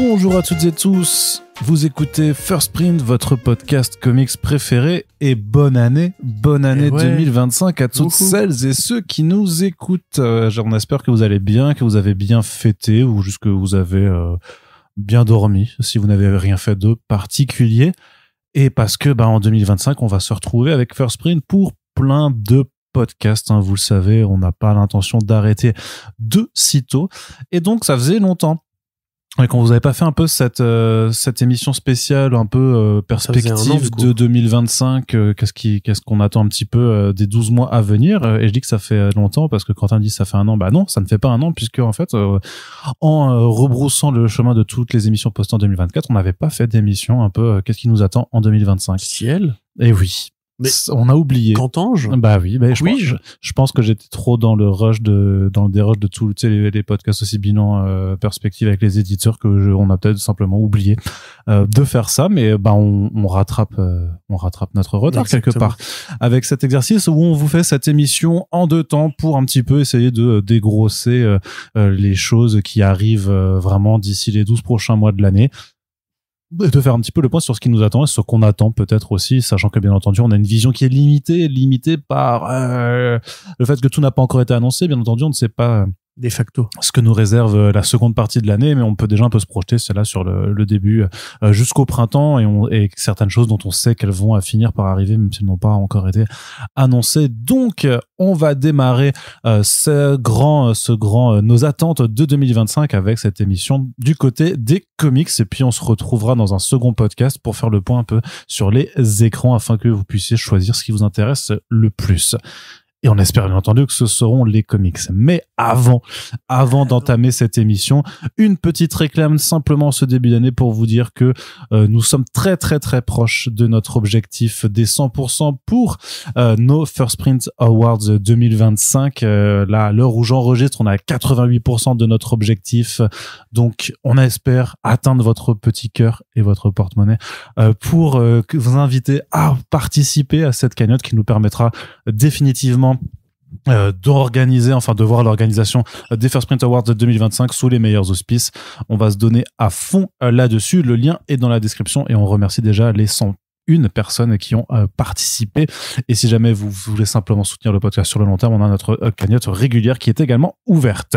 Bonjour à toutes et tous, vous écoutez First Print, votre podcast comics préféré, et bonne année 2025 à toutes celles et ceux qui nous écoutent. On espère que vous allez bien, que vous avez bien fêté ou juste que vous avez bien dormi, si vous n'avez rien fait de particulier. Et parce que en 2025, on va se retrouver avec First Print pour plein de podcasts, hein, vous le savez, on n'a pas l'intention d'arrêter de sitôt. Et donc, ça faisait longtemps qu'on vous avait pas fait un peu cette émission spéciale, un peu perspective de 2025, qu'est-ce qu'on attend un petit peu des 12 mois à venir. Et je dis que ça fait longtemps parce que Quentin dit ça fait un an. Bah non, ça ne fait pas un an, puisque en fait, en rebroussant le chemin de toutes les émissions postées en 2024, on n'avait pas fait d'émission un peu qu'est-ce qui nous attend en 2025. Ciel. Et oui. Mais on a oublié. Qu'entends-je ? Bah oui, je pense que j'étais trop dans le dérush de tous les podcasts aussi bilan perspective avec les éditeurs que on a peut-être simplement oublié de faire ça, mais on rattrape notre retard. Exactement. Quelque part avec cet exercice où on vous fait cette émission en 2 temps pour un petit peu essayer de dégrosser les choses qui arrivent vraiment d'ici les 12 prochains mois de l'année. De faire un petit peu le point sur ce qui nous attend et ce qu'on attend peut-être aussi, sachant que bien entendu on a une vision qui est limitée par le fait que tout n'a pas encore été annoncé. Bien entendu on ne sait pas de facto ce que nous réserve la seconde partie de l'année, mais on peut déjà un peu se projeter, c'est là sur le début jusqu'au printemps, et certaines choses dont on sait qu'elles vont finir par arriver même si elles n'ont pas encore été annoncées. Donc on va démarrer nos attentes de 2025 avec cette émission du côté des comics, et puis on se retrouvera dans un second podcast pour faire le point un peu sur les écrans afin que vous puissiez choisir ce qui vous intéresse le plus. Et on espère bien entendu que ce seront les comics. Mais avant d'entamer cette émission, une petite réclame simplement ce début d'année pour vous dire que nous sommes très très très proches de notre objectif des 100% pour nos First Print Awards 2025. Là, à l'heure où j'enregistre, on est à 88% de notre objectif. Donc, on espère atteindre votre petit cœur et votre porte-monnaie pour vous inviter à participer à cette cagnotte qui nous permettra définitivement de voir l'organisation des First Print Awards 2025 sous les meilleurs auspices. On va se donner à fond là-dessus. Le lien est dans la description et on remercie déjà les 101 personnes qui ont participé. Et si jamais vous voulez simplement soutenir le podcast sur le long terme, on a notre cagnotte régulière qui est également ouverte.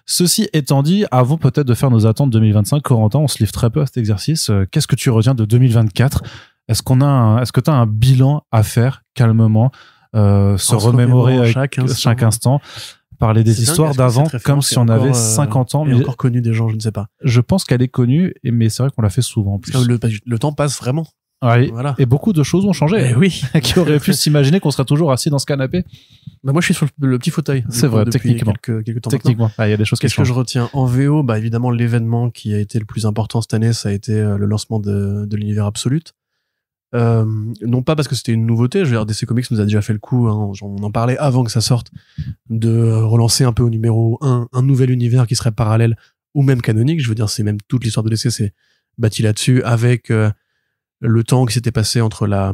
Ceci étant dit, avant peut-être de faire nos attentes 2025, Corentin, on se livre très peu à cet exercice. Qu'est-ce que tu retiens de 2024 ? Est-ce que tu as un bilan à faire calmement, se remémorer chaque instant, parler des histoires d'avant comme si on avait 50 ans. Mais encore connu des gens, je ne sais pas. Je pense qu'elle est connue, mais c'est vrai qu'on l'a fait souvent en plus. Le temps passe vraiment. Oui, voilà. Et beaucoup de choses ont changé. Oui. Qui auraient pu s'imaginer qu'on serait toujours assis dans ce canapé. Moi, je suis sur le petit fauteuil. C'est vrai, techniquement. Quelques temps. Techniquement. Il y a des choses qui changent. Qu'est-ce que je retiens en VO? Évidemment, l'événement qui a été le plus important cette année, ça a été le lancement de l'univers Absolute. Non pas parce que c'était une nouveauté, je veux dire, DC Comics nous a déjà fait le coup, hein, on en parlait avant que ça sorte, de relancer un peu au numéro 1 un nouvel univers qui serait parallèle ou même canonique. Je veux dire, c'est même toute l'histoire de DC c'est bâti là-dessus, avec le temps qui s'était passé entre la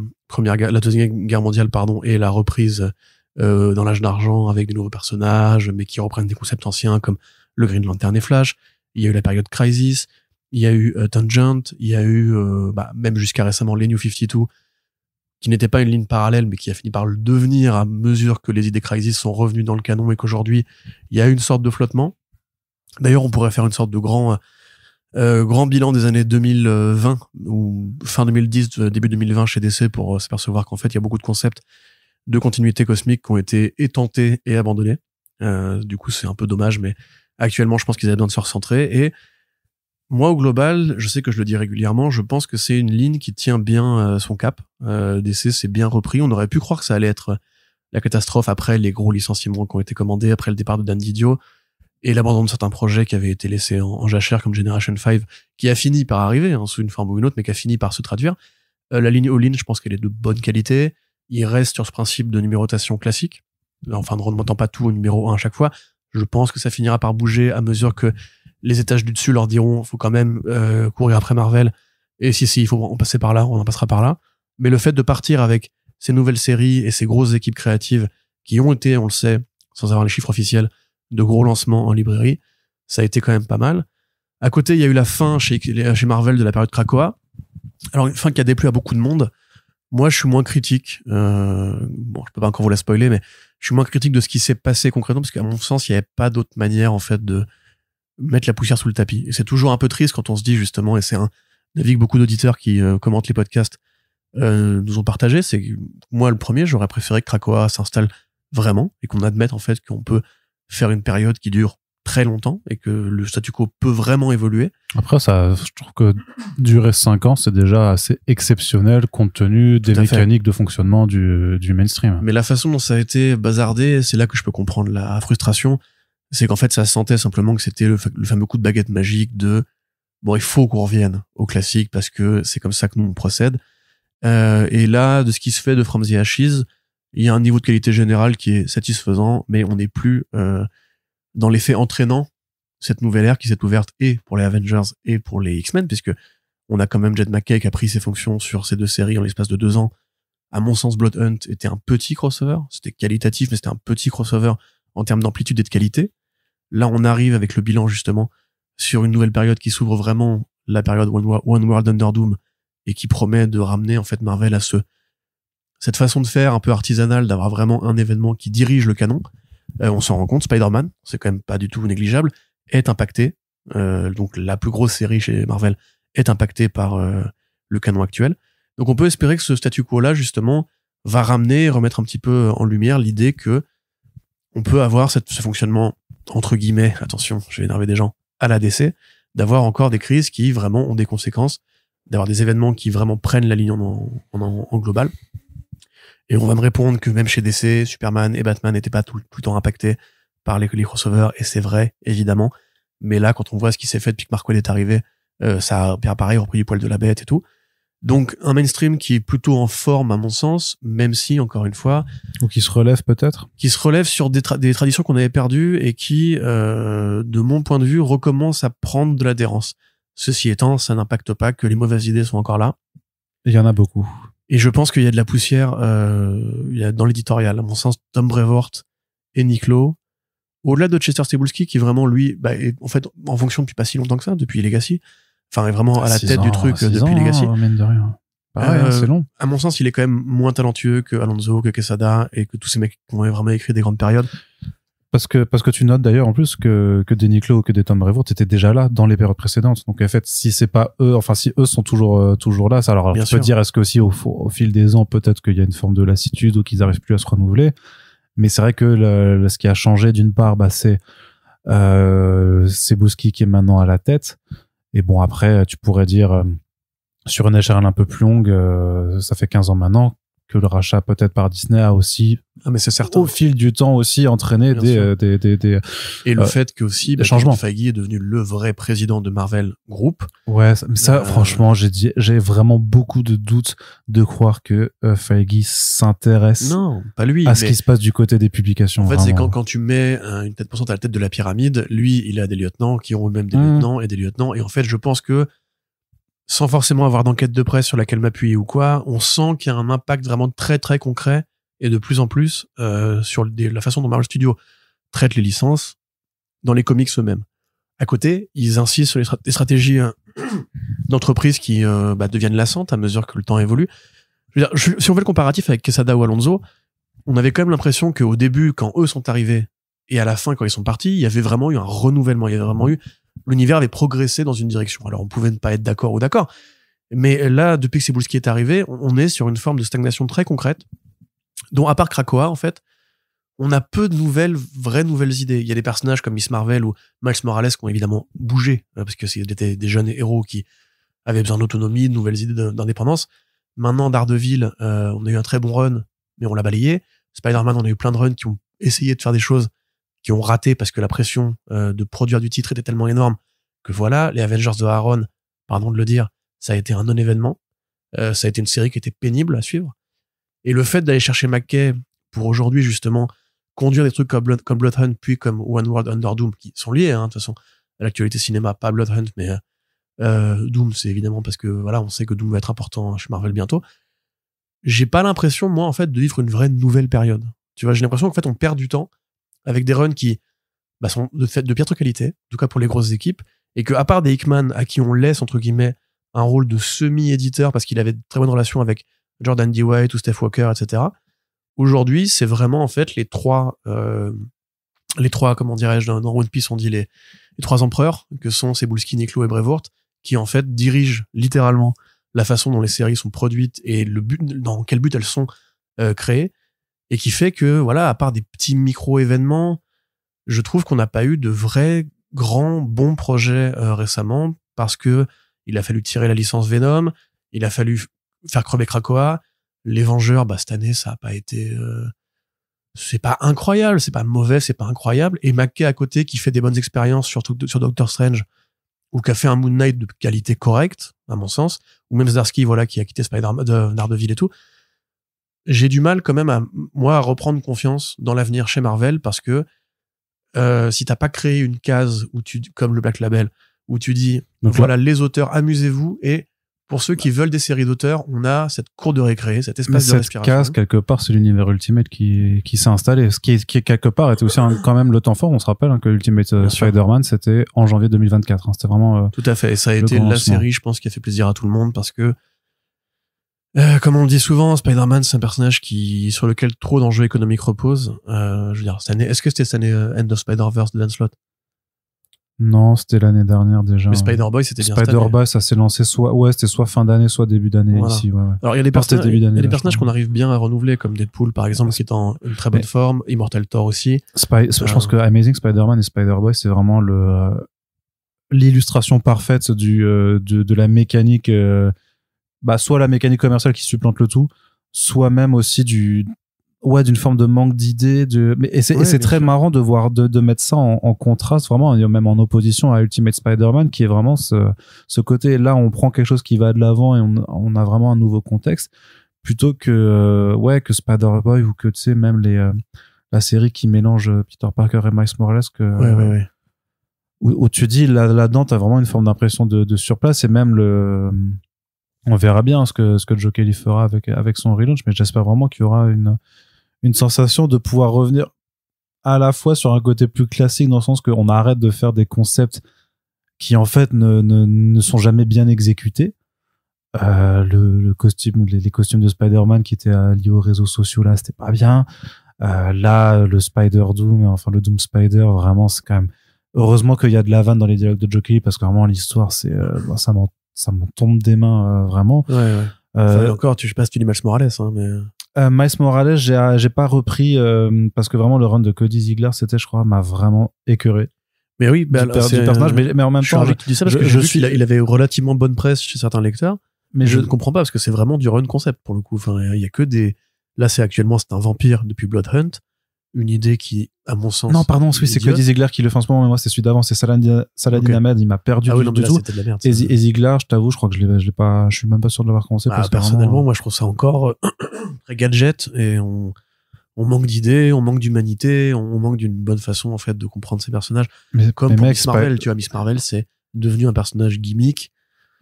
deuxième guerre mondiale et la reprise dans l'âge d'argent, avec des nouveaux personnages mais qui reprennent des concepts anciens comme le Green Lantern et Flash. Il y a eu la période Crisis, il y a eu Tangent, il y a eu même jusqu'à récemment les New 52, qui n'était pas une ligne parallèle, mais qui a fini par le devenir à mesure que les idées Crisis sont revenues dans le canon et qu'aujourd'hui, il y a une sorte de flottement. D'ailleurs, on pourrait faire une sorte de grand bilan des années 2020, ou fin 2010, début 2020 chez DC, pour s'apercevoir qu'en fait, il y a beaucoup de concepts de continuité cosmique qui ont été étentés et abandonnés. Du coup, c'est un peu dommage, mais actuellement, je pense qu'ils avaient besoin de se recentrer. Et moi, au global, je sais que je le dis régulièrement, je pense que c'est une ligne qui tient bien son cap. DC s'est bien repris. On aurait pu croire que ça allait être la catastrophe après les gros licenciements qui ont été commandés, après le départ de Dan Didio et l'abandon de certains projets qui avaient été laissés en jachère comme Generation 5, qui a fini par arriver, sous une forme ou une autre, mais qui a fini par se traduire. La ligne All-In, je pense qu'elle est de bonne qualité. Il reste sur ce principe de numérotation classique. Enfin, ne remontant pas tout au numéro 1 à chaque fois. Je pense que ça finira par bouger à mesure que les étages du dessus leur diront faut quand même courir après Marvel, et si il faut en passer par là, on en passera par là. Mais le fait de partir avec ces nouvelles séries et ces grosses équipes créatives qui ont été, on le sait, sans avoir les chiffres officiels, de gros lancements en librairie, ça a été quand même pas mal. À côté, il y a eu la fin chez Marvel de la période Krakoa. Alors, une fin qui a déplu à beaucoup de monde. Moi, je suis moins critique. Bon, je peux pas encore vous la spoiler, mais je suis moins critique de ce qui s'est passé concrètement, parce qu'à mon sens, il n'y avait pas d'autre manière, en fait, de mettre la poussière sous le tapis. Et c'est toujours un peu triste quand on se dit, justement, et c'est un avis que beaucoup d'auditeurs qui commentent les podcasts nous ont partagé, c'est que moi, le premier, j'aurais préféré que Krakoa s'installe vraiment et qu'on admette, en fait, qu'on peut faire une période qui dure très longtemps et que le statu quo peut vraiment évoluer. Après, ça, je trouve que durer 5 ans, c'est déjà assez exceptionnel compte tenu des mécaniques de fonctionnement du mainstream. Mais la façon dont ça a été bazardé, c'est là que je peux comprendre la frustration. C'est qu'en fait, ça sentait simplement que c'était le fameux coup de baguette magique de bon, il faut qu'on revienne au classique parce que c'est comme ça que nous on procède. Et là, de ce qui se fait de From the Ashes, il y a un niveau de qualité générale qui est satisfaisant, mais on n'est plus dans l'effet entraînant cette nouvelle ère qui s'est ouverte et pour les Avengers et pour les X-Men, puisque on a quand même Jed McKay qui a pris ses fonctions sur ces deux séries en l'espace de 2 ans. À mon sens, Blood Hunt était un petit crossover. C'était qualitatif, mais c'était un petit crossover en termes d'amplitude et de qualité. Là, on arrive avec le bilan, justement, sur une nouvelle période qui s'ouvre vraiment, la période One World Under Doom, et qui promet de ramener, en fait, Marvel à cette façon de faire un peu artisanale, d'avoir vraiment un événement qui dirige le canon. On s'en rend compte, Spider-Man, c'est quand même pas du tout négligeable, est impacté. Donc la plus grosse série chez Marvel est impactée par le canon actuel. Donc on peut espérer que ce statu quo-là, justement, va remettre un petit peu en lumière l'idée que on peut avoir ce fonctionnement, entre guillemets, attention, je vais énerver des gens, à la DC, d'avoir encore des crises qui vraiment ont des conséquences, d'avoir des événements qui vraiment prennent la ligne en global. Et on va me répondre que même chez DC, Superman et Batman n'étaient pas tout le temps impactés par les crossovers, et c'est vrai, évidemment. Mais là, quand on voit ce qui s'est fait depuis que Mark Waid est arrivé, ça a pareil repris du poil de la bête et tout. Donc, un mainstream qui est plutôt en forme, à mon sens, même si, encore une fois... Ou qui se relève peut-être. Qui se relève sur des traditions qu'on avait perdues et qui, de mon point de vue, recommence à prendre de l'adhérence. Ceci étant, ça n'impacte pas que les mauvaises idées sont encore là. Il y en a beaucoup. Et je pense qu'il y a de la poussière il y a dans l'éditorial. À mon sens, Tom Brevoort et Nick Lowe, au-delà de Chester Stable-Ski, qui vraiment, lui, est, en fait, en fonction depuis pas si longtemps que ça, depuis Legacy, enfin, est vraiment à la tête du truc depuis Legacy. Mine de rien. C'est long. À mon sens, il est quand même moins talentueux que Alonso, que Quesada, et que tous ces mecs qui ont vraiment écrit des grandes périodes. Parce que tu notes d'ailleurs en plus que des Nick Lowe, que des Tom Brevoort étaient déjà là dans les périodes précédentes. Donc en fait, si c'est pas eux, enfin si eux sont toujours là, ça alors tu peux dire est-ce que aussi au fil des ans peut-être qu'il y a une forme de lassitude ou qu'ils arrivent plus à se renouveler. Mais c'est vrai que ce qui a changé d'une part, c'est Bouski qui est maintenant à la tête. Et bon après, tu pourrais dire sur une échelle un peu plus longue, ça fait 15 ans maintenant que le rachat peut-être par Disney a aussi mais c'est certain, au fil du temps aussi entraîné des et le fait que aussi changements. Feige est devenu le vrai président de Marvel Group. Ouais, mais ça franchement, j'ai vraiment beaucoup de doutes de croire que Feige s'intéresse à ce qui se passe du côté des publications. En fait, vraiment. c'est quand tu mets une tête pensante à la tête de la pyramide, lui, il a des lieutenants qui ont eux-mêmes des lieutenants et des lieutenants, et en fait, je pense que sans forcément avoir d'enquête de presse sur laquelle m'appuyer ou quoi, on sent qu'il y a un impact vraiment très très concret et de plus en plus sur la façon dont Marvel Studios traite les licences dans les comics eux-mêmes. À côté, ils insistent sur les stratégies d'entreprise qui deviennent lassantes à mesure que le temps évolue. Je veux dire, si on fait le comparatif avec Quesada ou Alonso, on avait quand même l'impression qu'au début, quand eux sont arrivés, et à la fin, quand ils sont partis, il y avait vraiment eu un renouvellement, il y avait vraiment eu l'univers avait progressé dans une direction. Alors, on pouvait ne pas être d'accord ou d'accord. Mais là, depuis que Cebulski est arrivé, on est sur une forme de stagnation très concrète, dont, à part Krakoa, en fait, on a peu de vraies nouvelles idées. Il y a des personnages comme Miss Marvel ou Miles Morales qui ont évidemment bougé, parce que c'était des jeunes héros qui avaient besoin d'autonomie, de nouvelles idées d'indépendance. Maintenant, Daredevil, on a eu un très bon run, mais on l'a balayé. Spider-Man, on a eu plein de runs qui ont essayé de faire des choses qui ont raté parce que la pression de produire du titre était tellement énorme que voilà, les Avengers de Aaron, pardon de le dire, ça a été un non-événement. Ça a été une série qui était pénible à suivre. Et le fait d'aller chercher McKay pour aujourd'hui, justement, conduire des trucs comme Blood Hunt, puis comme One World Under Doom, qui sont liés, de toute façon, à l'actualité cinéma, pas Blood Hunt, mais Doom, c'est évidemment parce que voilà, on sait que Doom va être important chez Marvel bientôt. J'ai pas l'impression, moi, en fait, de vivre une vraie nouvelle période. Tu vois, j'ai l'impression qu'en fait, on perd du temps avec des runs qui sont de piètre qualité, en tout cas pour les grosses équipes, et que à part des Hickman à qui on laisse entre guillemets un rôle de semi-éditeur parce qu'il avait de très bonnes relations avec Jordan D. White ou Steph Walker, etc. Aujourd'hui, c'est vraiment en fait les trois comment dirais-je, dans One Piece on dit les trois empereurs que sont Cebulski, Niclo et Brevoort, qui en fait dirigent littéralement la façon dont les séries sont produites et le but, dans quel but elles sont créées, et qui fait que voilà, à part des petits micro-événements, je trouve qu'on n'a pas eu de vrais grands bons projets récemment, parce que il a fallu tirer la licence Venom, il a fallu faire crever Krakoa, les Vengeurs, cette année ça a pas été c'est pas incroyable, c'est pas mauvais, c'est pas incroyable, et McKay à côté qui fait des bonnes expériences sur Doctor Strange, ou qui a fait un Moon Knight de qualité correcte, à mon sens, ou même Zdarsky, voilà, qui a quitté Daredevil et tout. J'ai du mal quand même à reprendre confiance dans l'avenir chez Marvel, parce que si t'as pas créé une case où comme le Black Label, où tu dis, donc voilà, les auteurs, amusez-vous, et pour ceux qui veulent des séries d'auteurs, on a cette cour de récré, cet espace de respiration. Cette case, quelque part, c'est l'univers Ultimate qui s'est installé. Ce qui quelque part était aussi quand même le temps fort. On se rappelle que Ultimate Spider-Man, c'était en janvier 2024. C'était vraiment tout à fait. Et ça a été la série, je pense, qui a fait plaisir à tout le monde, parce que comme on le dit souvent, Spider-Man, c'est un personnage sur lequel trop d'enjeux économiques reposent. Je veux dire, cette année, est-ce que c'était cette année End of Spider-Verse de Dan Slott? Non, c'était l'année dernière déjà. Mais Spider-Boy, c'était bien Spider-Boy, ça s'est lancé c'était soit fin d'année, soit début d'année ici. Ouais. Alors, il y a des personnages qu'on arrive bien à renouveler, comme Deadpool, par exemple, qui est en une très bonne forme, Immortal Thor aussi. Je pense que Amazing Spider-Man et Spider-Boy, c'est vraiment l'illustration parfaite de la mécanique, soit la mécanique commerciale qui supplante le tout, soit même aussi d'une forme de manque d'idées, c'est très marrant de voir, de mettre ça en contraste, vraiment, même en opposition à Ultimate Spider-Man, qui est vraiment ce côté, là, on prend quelque chose qui va de l'avant et on a vraiment un nouveau contexte, plutôt que Spider-Boy, ou que, tu sais, même la série qui mélange Peter Parker et Miles Morales, où tu dis, là-dedans, t'as vraiment une forme d'impression de surplace, et même on verra bien ce que Joe Kelly fera avec son relaunch, mais j'espère vraiment qu'il y aura une sensation de pouvoir revenir à la fois sur un côté plus classique, dans le sens qu'on arrête de faire des concepts qui en fait ne sont jamais bien exécutés. Le costume, les costumes de Spider-Man qui étaient liés aux réseaux sociaux, là, c'était pas bien. Là, le Spider-Doom, enfin le Doom Spider, vraiment, c'est quand même, heureusement qu'il y a de la vanne dans les dialogues de Joe Kelly, parce que vraiment l'histoire, ça m'en tombe des mains, vraiment. Encore, je sais pas si tu dis Miles Morales, mais Miles Morales, j'ai pas repris, parce que vraiment le run de Cody Ziegler, je crois, m'a vraiment écœuré. Mais oui, du personnage, mais en même temps, tu dis ça parce que il avait relativement bonne presse chez certains lecteurs, mais je ne comprends pas, parce que c'est vraiment du run concept pour le coup. Enfin, il y a que là, c'est un vampire depuis Bloodhunt, une idée qui, à mon sens, non, pardon, oui, c'est Cody Ziegler qui le fait en ce moment, mais moi c'est celui d'avant, c'est Saladin Ahmed, il m'a perdu du tout. De la merde, et Ziegler, je t'avoue, je crois que je l'ai pas, je suis même pas sûr de l'avoir commencé. Personnellement, moi je trouve ça encore très gadget, et on manque d'idées, on manque d'humanité, on manque d'une bonne façon en fait de comprendre ces personnages. Comme pour Miss Marvel, tu vois, Miss Marvel, c'est devenu un personnage gimmick.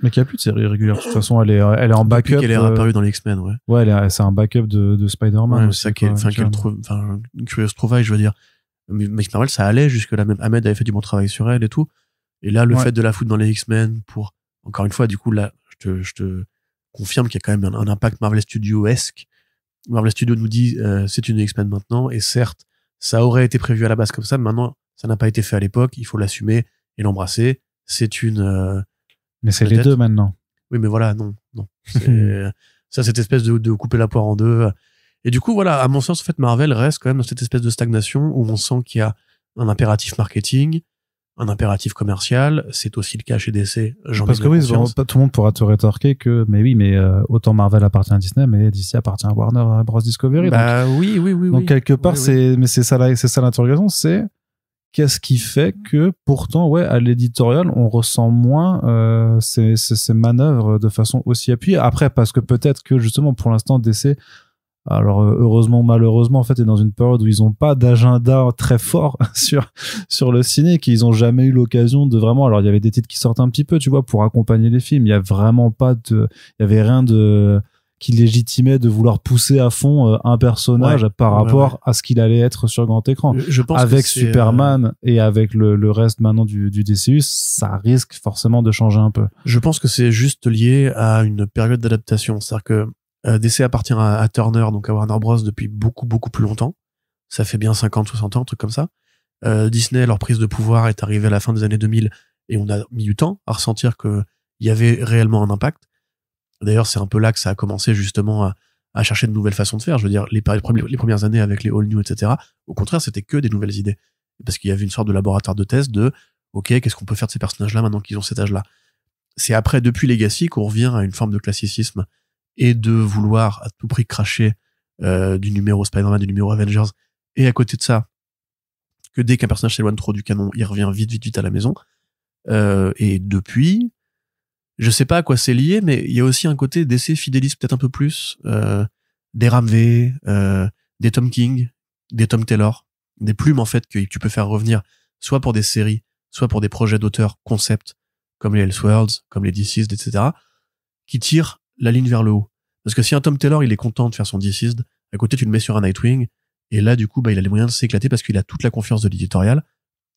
Mais qu'il n'y a plus de série régulière. De toute façon, elle est en backup. Depuis qu'elle est apparue dans les X-Men, ouais. Ouais, c'est un backup de Spider-Man. Ouais, c'est ça une curieuse trouvaille, je veux dire. Miss Marvel, ça allait jusque là. Même Ahmed avait fait du bon travail sur elle et tout. Et là, le fait de la foutre dans les X-Men encore une fois, du coup, là, je te confirme qu'il y a quand même un impact Marvel Studio-esque. Marvel Studio nous dit, c'est une X-Men maintenant. Et certes, ça aurait été prévu à la base comme ça, mais maintenant, ça n'a pas été fait à l'époque. Il faut l'assumer et l'embrasser. C'est une, mais c'est les deux maintenant. Oui, mais voilà, non. C'est cette espèce de couper la poire en deux. Et du coup, voilà, à mon sens, en fait, Marvel reste quand même dans cette espèce de stagnation où on sent qu'il y a un impératif marketing, un impératif commercial. C'est aussi le cas chez DC. Parce que oui, pas tout le monde pourra te rétorquer que, mais autant Marvel appartient à Disney, mais DC appartient à Warner Bros. Discovery. Donc quelque part, mais c'est ça l'interrogation, c'est qu'est-ce qui fait que pourtant, à l'éditorial, on ressent moins ces manœuvres de façon aussi appuyée. Après, parce que peut-être que justement, pour l'instant, DC, alors heureusement ou malheureusement, en fait, est dans une période où ils n'ont pas d'agenda très fort sur le ciné, qu'ils n'ont jamais eu l'occasion de vraiment. Alors, il y avait des titres qui sortent un petit peu, tu vois, pour accompagner les films. Il y a vraiment pas il y avait rien qui légitimait de vouloir pousser à fond un personnage par rapport à ce qu'il allait être sur grand écran. Je pense avec Superman et avec le reste maintenant du DCU, ça risque forcément de changer un peu. Je pense que c'est juste lié à une période d'adaptation. C'est-à-dire que DC appartient à Turner, donc à Warner Bros. Depuis beaucoup, beaucoup plus longtemps. Ça fait bien 50, 60 ans, un truc comme ça. Disney, leur prise de pouvoir est arrivée à la fin des années 2000 et on a mis du temps à ressentir qu'il y avait réellement un impact. D'ailleurs, c'est un peu là que ça a commencé justement à chercher de nouvelles façons de faire. Je veux dire, les premières années avec les All New, etc., au contraire, c'était que des nouvelles idées. Parce qu'il y avait une sorte de laboratoire de test de « Ok, qu'est-ce qu'on peut faire de ces personnages-là maintenant qu'ils ont cet âge-là ?» C'est après, depuis Legacy, qu'on revient à une forme de classicisme et de vouloir à tout prix cracher du numéro Spider-Man, du numéro Avengers. Et à côté de ça, que dès qu'un personnage s'éloigne trop du canon, il revient vite à la maison. Et depuis... Je sais pas à quoi c'est lié, mais il y a aussi un côté DC fidélise peut-être un peu plus des Ram V, des Tom King, des Tom Taylor, des plumes en fait que tu peux faire revenir soit pour des séries, soit pour des projets d'auteurs concept comme les Elseworlds, comme les Deceased, etc., qui tirent la ligne vers le haut. Parce que si un Tom Taylor il est content de faire son Deceased, à côté tu le mets sur un Nightwing, et là du coup il a les moyens de s'éclater parce qu'il a toute la confiance de l'éditorial.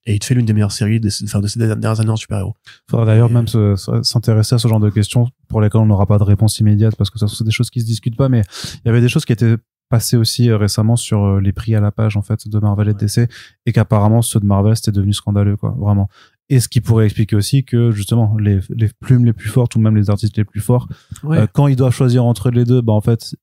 Et il te fait l'une des meilleures séries de ces dernières années en super-héros. Faudra d'ailleurs même s'intéresser à ce genre de questions pour lesquelles on n'aura pas de réponse immédiate parce que ça, c'est des choses qui se discutent pas, mais il y avait des choses qui étaient passées aussi récemment sur les prix à la page, en fait, de Marvel et de DC, et qu'apparemment, ceux de Marvel, c'était devenu scandaleux, quoi, vraiment. Et ce qui pourrait expliquer aussi que, justement, les plumes les plus fortes ou même les artistes les plus forts, quand ils doivent choisir entre les deux, bah, en fait,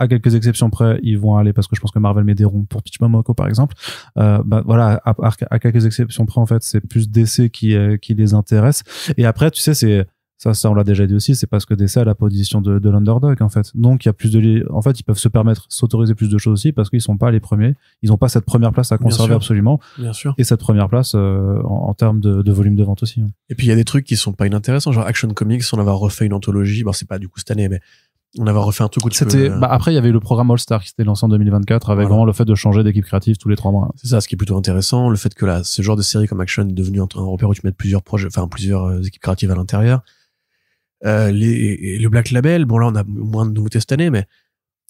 à quelques exceptions près, ils vont aller parce que je pense que Marvel met des ronds pour Peach Momoko par exemple. Bah voilà, à quelques exceptions près en fait, c'est plus DC qui les intéresse. Et après, tu sais, c'est ça on l'a déjà dit aussi, c'est parce que DC a la position de l'underdog en fait. Donc il y a plus en fait, ils peuvent se permettre s'autoriser plus de choses aussi parce qu'ils sont pas les premiers. Ils ont pas cette première place à conserver absolument. Bien sûr. Et cette première place en termes de volume de vente aussi. Et puis il y a des trucs qui sont pas inintéressants, genre Action Comics, on avait refait une anthologie. Bon, c'est pas du coup cette année, mais on avait refait un truc où après il y avait le programme All Star qui s'était lancé en 2024 avec vraiment le fait de changer d'équipe créative tous les 3 mois. C'est ça, ce qui est plutôt intéressant, le fait que là ce genre de série comme Action est devenu un repère où tu mets plusieurs projets, enfin plusieurs équipes créatives à l'intérieur. Le Black Label, bon là on a moins de nouveautés cette année, mais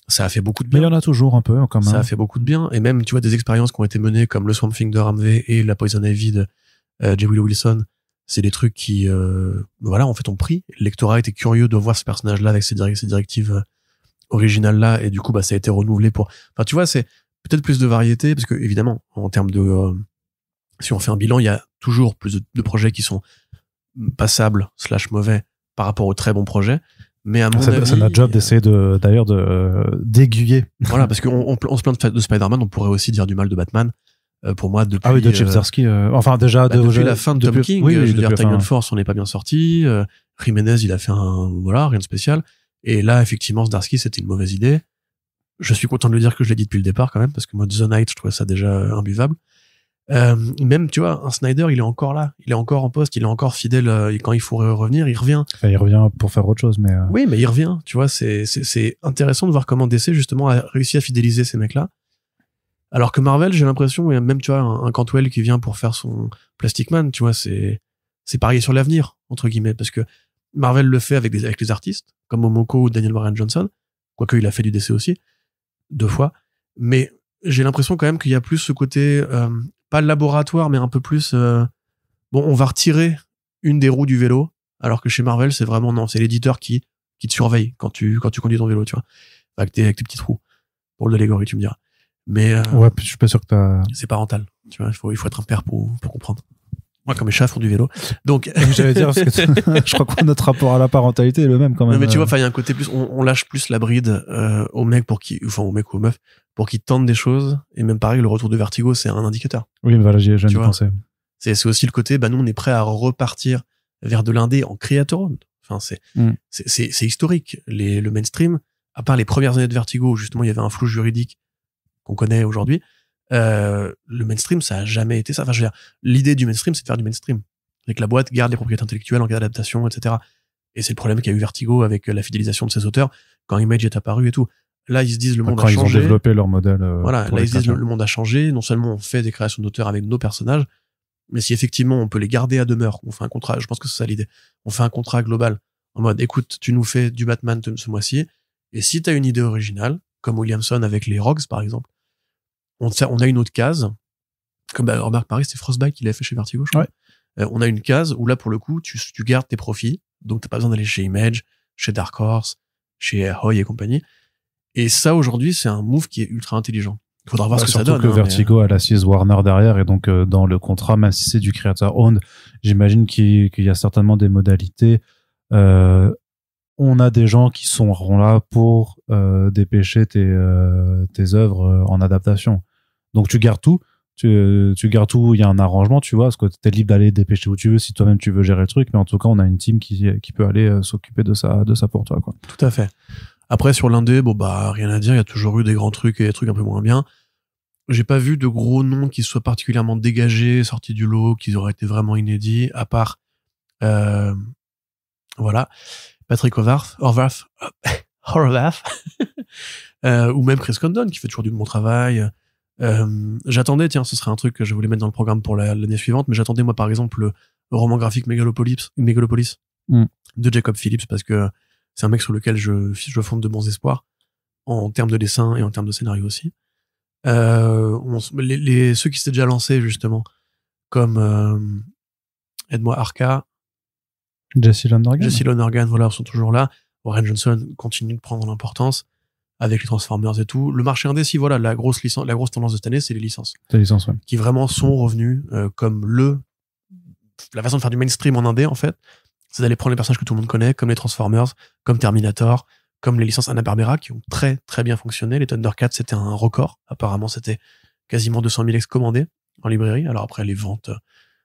ça a fait beaucoup de bien. Mais il y en a toujours un peu quand même. Ça a fait beaucoup de bien, et même tu vois des expériences qui ont été menées comme le Swamp Thing de Ram V et la Poison Ivy de J. Willow Wilson. C'est des trucs qui, voilà, en fait, ont pris. Le lectorat était curieux de voir ce personnage-là avec ces directives originales-là, et du coup, bah, ça a été renouvelé pour. Enfin, tu vois, c'est peut-être plus de variété, parce que évidemment, en termes de, si on fait un bilan, il y a toujours plus de projets qui sont passables / mauvais par rapport aux très bons projets. Mais à mon avis, c'est notre job d'essayer d'ailleurs d'aiguiller. Voilà, parce qu'on se plaint de Spider-Man, on pourrait aussi dire du mal de Batman. Pour moi, depuis de Chip Zdarsky, enfin déjà depuis la fin de Tom King, oui, je veux dire, Tiger fin... Force on n'est pas bien sorti, Jiménez il a fait rien de spécial, et là effectivement Zdarsky c'était une mauvaise idée. Je suis content de le dire que je l'ai dit depuis le départ quand même, parce que moi The Knight je trouvais ça déjà imbuvable. Même tu vois, un Snyder il est encore là, il est encore en poste, il est encore fidèle, et quand il faut revenir il revient. Enfin, il revient pour faire autre chose, mais oui, mais il revient, tu vois, c'est intéressant de voir comment DC justement a réussi à fidéliser ces mecs là. Alors que Marvel, j'ai l'impression, même tu vois, un Cantwell qui vient pour faire son Plastic Man, tu vois, c'est parier sur l'avenir, entre guillemets, parce que Marvel le fait avec les artistes, comme Momoko ou Daniel Bryan Johnson, quoique il a fait du DC aussi, 2 fois, mais j'ai l'impression quand même qu'il y a plus ce côté, pas laboratoire, mais un peu plus, bon, on va retirer une des roues du vélo, alors que chez Marvel, c'est vraiment, non, c'est l'éditeur qui te surveille quand tu conduis ton vélo, tu vois, avec tes petites roues, pour l'allégorie, tu me diras. Mais ouais, je suis pas sûr que c'est parental, tu vois, il faut être un père pour comprendre. Moi, comme mes chats font du vélo, donc j'allais dire parce que je crois que notre rapport à la parentalité est le même quand même. Mais tu vois, enfin, il y a un côté plus, on lâche plus la bride aux mecs aux mecs ou aux meufs pour qu'ils tentent des choses, et même pareil, le retour de Vertigo, c'est un indicateur. Oui, mais voilà, j'y ai jamais pensé. C'est aussi le côté, bah nous, on est prêt à repartir vers de l'indé en creator. Enfin, c'est historique. Le mainstream, à part les premières années de Vertigo, où justement il y avait un flou juridique qu'on connaît aujourd'hui, le mainstream, ça a jamais été ça. Enfin, je veux dire, l'idée du mainstream, c'est de faire du mainstream. C'est que la boîte garde les propriétés intellectuelles en cas d'adaptation, etc. Et c'est le problème qu'a eu Vertigo avec la fidélisation de ses auteurs quand Image est apparu et tout. Là, ils se disent le monde a changé. Quand ils ont développé leur modèle. Voilà, là, ils se disent le monde a changé. Non seulement on fait des créations d'auteurs avec nos personnages, mais si effectivement on peut les garder à demeure, on fait un contrat, je pense que c'est ça l'idée. On fait un contrat global en mode, écoute, tu nous fais du Batman ce mois-ci, Et si t'as une idée originale, comme Williamson avec les Rogues, par exemple, on a une autre case, comme remarque pareil, c'était Frostbite qu'il avait fait chez Vertigo, je crois. Ouais. On a une case où là, pour le coup, tu gardes tes profits, donc t'as pas besoin d'aller chez Image, chez Dark Horse, chez Hoy et compagnie. Et ça, aujourd'hui, c'est un move qui est ultra intelligent. Il faudra voir ce que ça donne. Surtout que Vertigo a l'assise Warner derrière, et donc dans le contrat, même si c'est du creator owned, j'imagine qu'il y a certainement des modalités. On a des gens qui seront là pour dépêcher tes œuvres en adaptation. Donc tu gardes tout. Tu gardes tout, il y a un arrangement, tu vois, parce que t'es libre d'aller dépêcher où tu veux si toi-même tu veux gérer le truc, mais en tout cas, on a une team qui peut aller s'occuper de ça pour toi, quoi. Tout à fait. Après, sur l'indé, rien à dire, il y a toujours eu des grands trucs et des trucs un peu moins bien. J'ai pas vu de gros noms qui soient particulièrement dégagés, sortis du lot, qui auraient été vraiment inédits, à part, Patrick Horvath, ou même Chris Condon, qui fait toujours du bon travail. J'attendais, ce serait un truc que je voulais mettre dans le programme pour l'année suivante, mais j'attendais, moi, par exemple, le roman graphique Megalopolis de Jacob Phillips, parce que c'est un mec sur lequel je fonde de bons espoirs, en termes de dessin et en termes de scénario aussi. Ceux qui s'étaient déjà lancés, justement, comme aide-moi, Arca, Jesse Lonergan, voilà, sont toujours là. Warren Johnson continue de prendre l'importance avec les Transformers et tout. Le marché indé, voilà, la grosse tendance de cette année, c'est les licences. Les licences, ouais. Qui vraiment sont revenus comme la façon de faire du mainstream en indé, en fait. C'est d'aller prendre les personnages que tout le monde connaît, comme les Transformers, comme Terminator, comme les licences Hanna-Barbera, qui ont très, très bien fonctionné. Les Thundercats, c'était un record. Apparemment, c'était quasiment 200 000 ex commandés en librairie. Alors après, les ventes,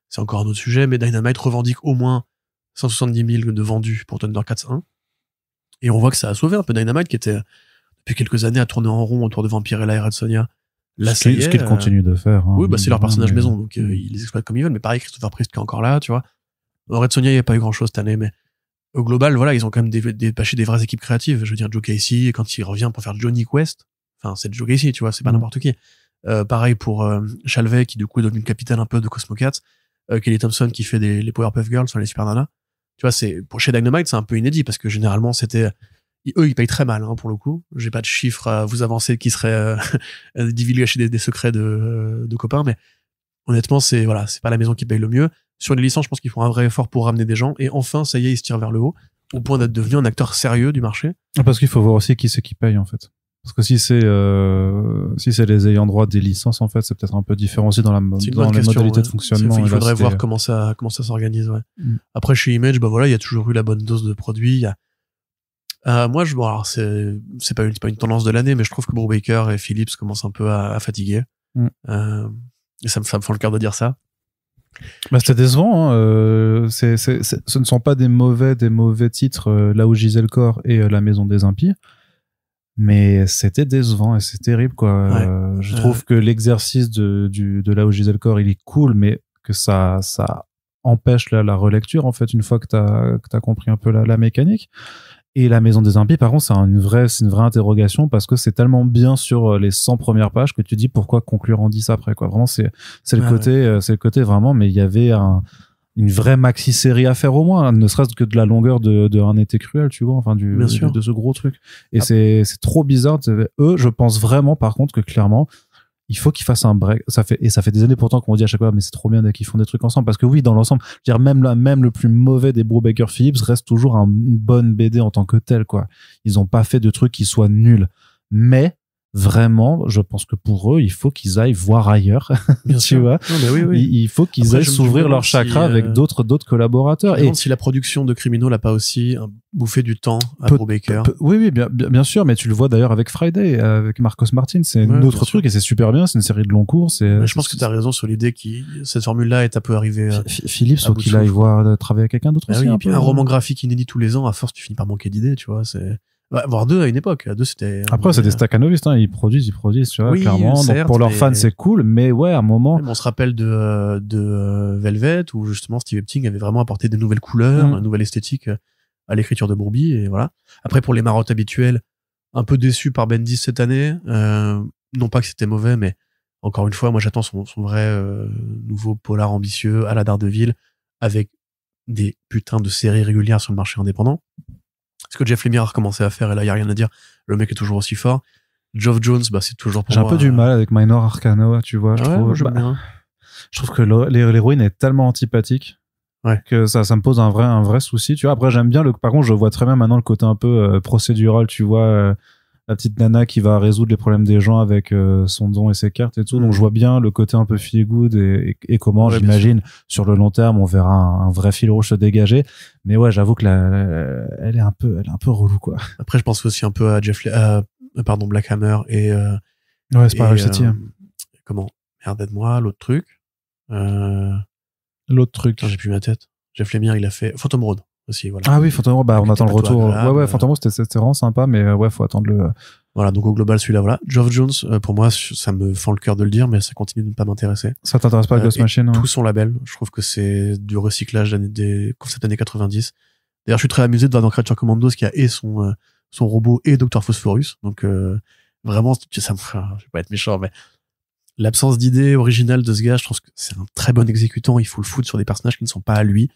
c'est encore un autre sujet, mais Dynamite revendique au moins 170 000 de vendus pour Thundercats 1. Et on voit que ça a sauvé un peu Dynamite, qui était, depuis quelques années, à tourner en rond autour de Vampirella et Red Sonja. Là, ce qu'ils continuent de faire. Oui, c'est leur personnage maison, donc ils les exploitent comme ils veulent. Mais pareil, Christopher Priest qui est encore là, tu vois. Red Sonja, il n'y a pas eu grand chose cette année, mais au global, voilà, ils ont quand même dépêché des vraies équipes créatives. Je veux dire, Joe Casey, quand il revient pour faire Johnny Quest, c'est Joe Casey, tu vois, c'est pas n'importe qui. Pareil pour Chalvey, qui du coup est devenu le capitaine un peu de Cosmocats. Kelly Thompson qui fait les Powerpuff Girls, les Super Nana. Tu vois, chez Dynamite, c'est un peu inédit, parce que généralement, eux, ils payent très mal, pour le coup. J'ai pas de chiffres à vous avancer qui seraient divulgés des secrets de copains, mais honnêtement, c'est pas la maison qui paye le mieux. Sur les licences, je pense qu'ils font un vrai effort pour ramener des gens, et enfin, ça y est, ils se tirent vers le haut, au point d'être devenu un acteur sérieux du marché. Parce qu'il faut voir aussi qui c'est qui paye, en fait. Parce que si c'est les ayants droit des licences, en fait, c'est peut-être un peu différent aussi dans les modalités de fonctionnement. Il faudrait voir comment ça s'organise, ouais. Après, chez Image, il y a toujours eu la bonne dose de produits. Moi, alors c'est pas une tendance de l'année, mais je trouve que Brubaker et Phillips commencent un peu à fatiguer. Et ça me fend le cœur de dire ça. C'était décevant, hein. Ce ne sont pas des mauvais titres, là où Gisèle Corps et la Maison des Impies, mais c'était décevant et c'est terrible, quoi. Ouais. Je trouve que l'exercice de là où Gisèle Corps, il est cool, mais que ça empêche la relecture, en fait, une fois que t'as compris un peu la mécanique. Et la Maison des Impies, par contre, c'est une vraie interrogation, parce que c'est tellement bien sur les 100 premières pages que tu dis pourquoi conclure en 10 après, quoi. Vraiment, c'est le côté vraiment, mais il y avait une vraie maxi-série à faire au moins, ne serait-ce que de la longueur de Un été cruel, tu vois, enfin, de ce gros truc. Et c'est trop bizarre. Eux, je pense vraiment, par contre, que clairement, il faut qu'ils fassent un break. Ça fait des années pourtant qu'on dit à chaque fois, mais c'est trop bien qu'ils font des trucs ensemble. Parce que oui, dans l'ensemble, je veux dire, même le plus mauvais des Brubaker Phillips reste toujours une bonne BD en tant que tel, quoi. Ils ont pas fait de trucs qui soient nuls. Mais, vraiment, je pense que pour eux, il faut qu'ils aillent voir ailleurs. Bien sûr. Tu vois. Non, mais oui. Il faut qu'ils aillent s'ouvrir leur chakra avec d'autres collaborateurs. Et si la production de Criminal n'a pas aussi bouffé du temps à Brubaker. Oui, bien sûr, mais tu le vois d'ailleurs avec Friday, avec Marcos Martin, c'est un autre truc, et c'est super bien, c'est une série de long cours. Je pense que tu as raison sur l'idée que cette formule-là est un peu arrivée. Philippe, faut qu'il aille travailler avec quelqu'un d'autre aussi. Un roman graphique inédit tous les ans, à force, tu finis par manquer d'idées, tu vois, voire deux à une époque. À deux, c'était. Après, c'est des staccanovistes, hein. Ils produisent, tu vois, clairement. Certes, donc pour leurs fans, c'est cool, mais ouais, à un moment. On se rappelle de Velvet, où justement Steve Epting avait vraiment apporté des nouvelles couleurs, une nouvelle esthétique à l'écriture de Bourbi, et voilà. Après, pour les marottes habituelles, un peu déçu par Bendis cette année. Non pas que c'était mauvais, mais encore une fois, moi, j'attends son vrai nouveau polar ambitieux à la Daredevil, avec des putains de séries régulières sur le marché indépendant. ce que Jeff Lemire a recommencé à faire, et là, il n'y a rien à dire. Le mec est toujours aussi fort. Geoff Jones, c'est toujours pour moi. J'ai un peu du mal avec Minor Arcana, tu vois. Je trouve que l'héroïne est tellement antipathique. Ouais. Que ça me pose un vrai souci, tu vois. Après, j'aime bien par contre, je vois très bien maintenant le côté un peu procédural, tu vois, la petite nana qui va résoudre les problèmes des gens avec son don et ses cartes et tout. Donc, je vois bien le côté un peu feel good et comment, j'imagine, sur le long terme, on verra un vrai fil rouge se dégager. Mais ouais, j'avoue que elle est un peu relou, quoi. Après, je pense aussi un peu à Black Hammer et ouais, Spiral City. Comment? Merde, aide-moi, l'autre truc. L'autre truc. J'ai plus ma tête. Jeff Lemire, il a fait Phantom Road aussi, voilà. Ah oui, Phantom Road, on attend le retour. Ouais, Phantom Road, c'était vraiment sympa, mais ouais, faut attendre le... Voilà, donc au global, celui-là, voilà. Geoff Jones, pour moi, ça me fend le cœur de le dire, mais ça continue de ne pas m'intéresser. Ça t'intéresse pas, Ghost Machine? Tout son label, je trouve que c'est du recyclage des concepts années 90. D'ailleurs, je suis très amusé de voir dans Creature Commandos qu'il y a et son robot et Dr. Phosphorus. Donc, vraiment, ça me je vais pas être méchant, mais l'absence d'idée originale de ce gars, je trouve que c'est un très bon exécutant. Il faut le foutre sur des personnages qui ne sont pas à lui,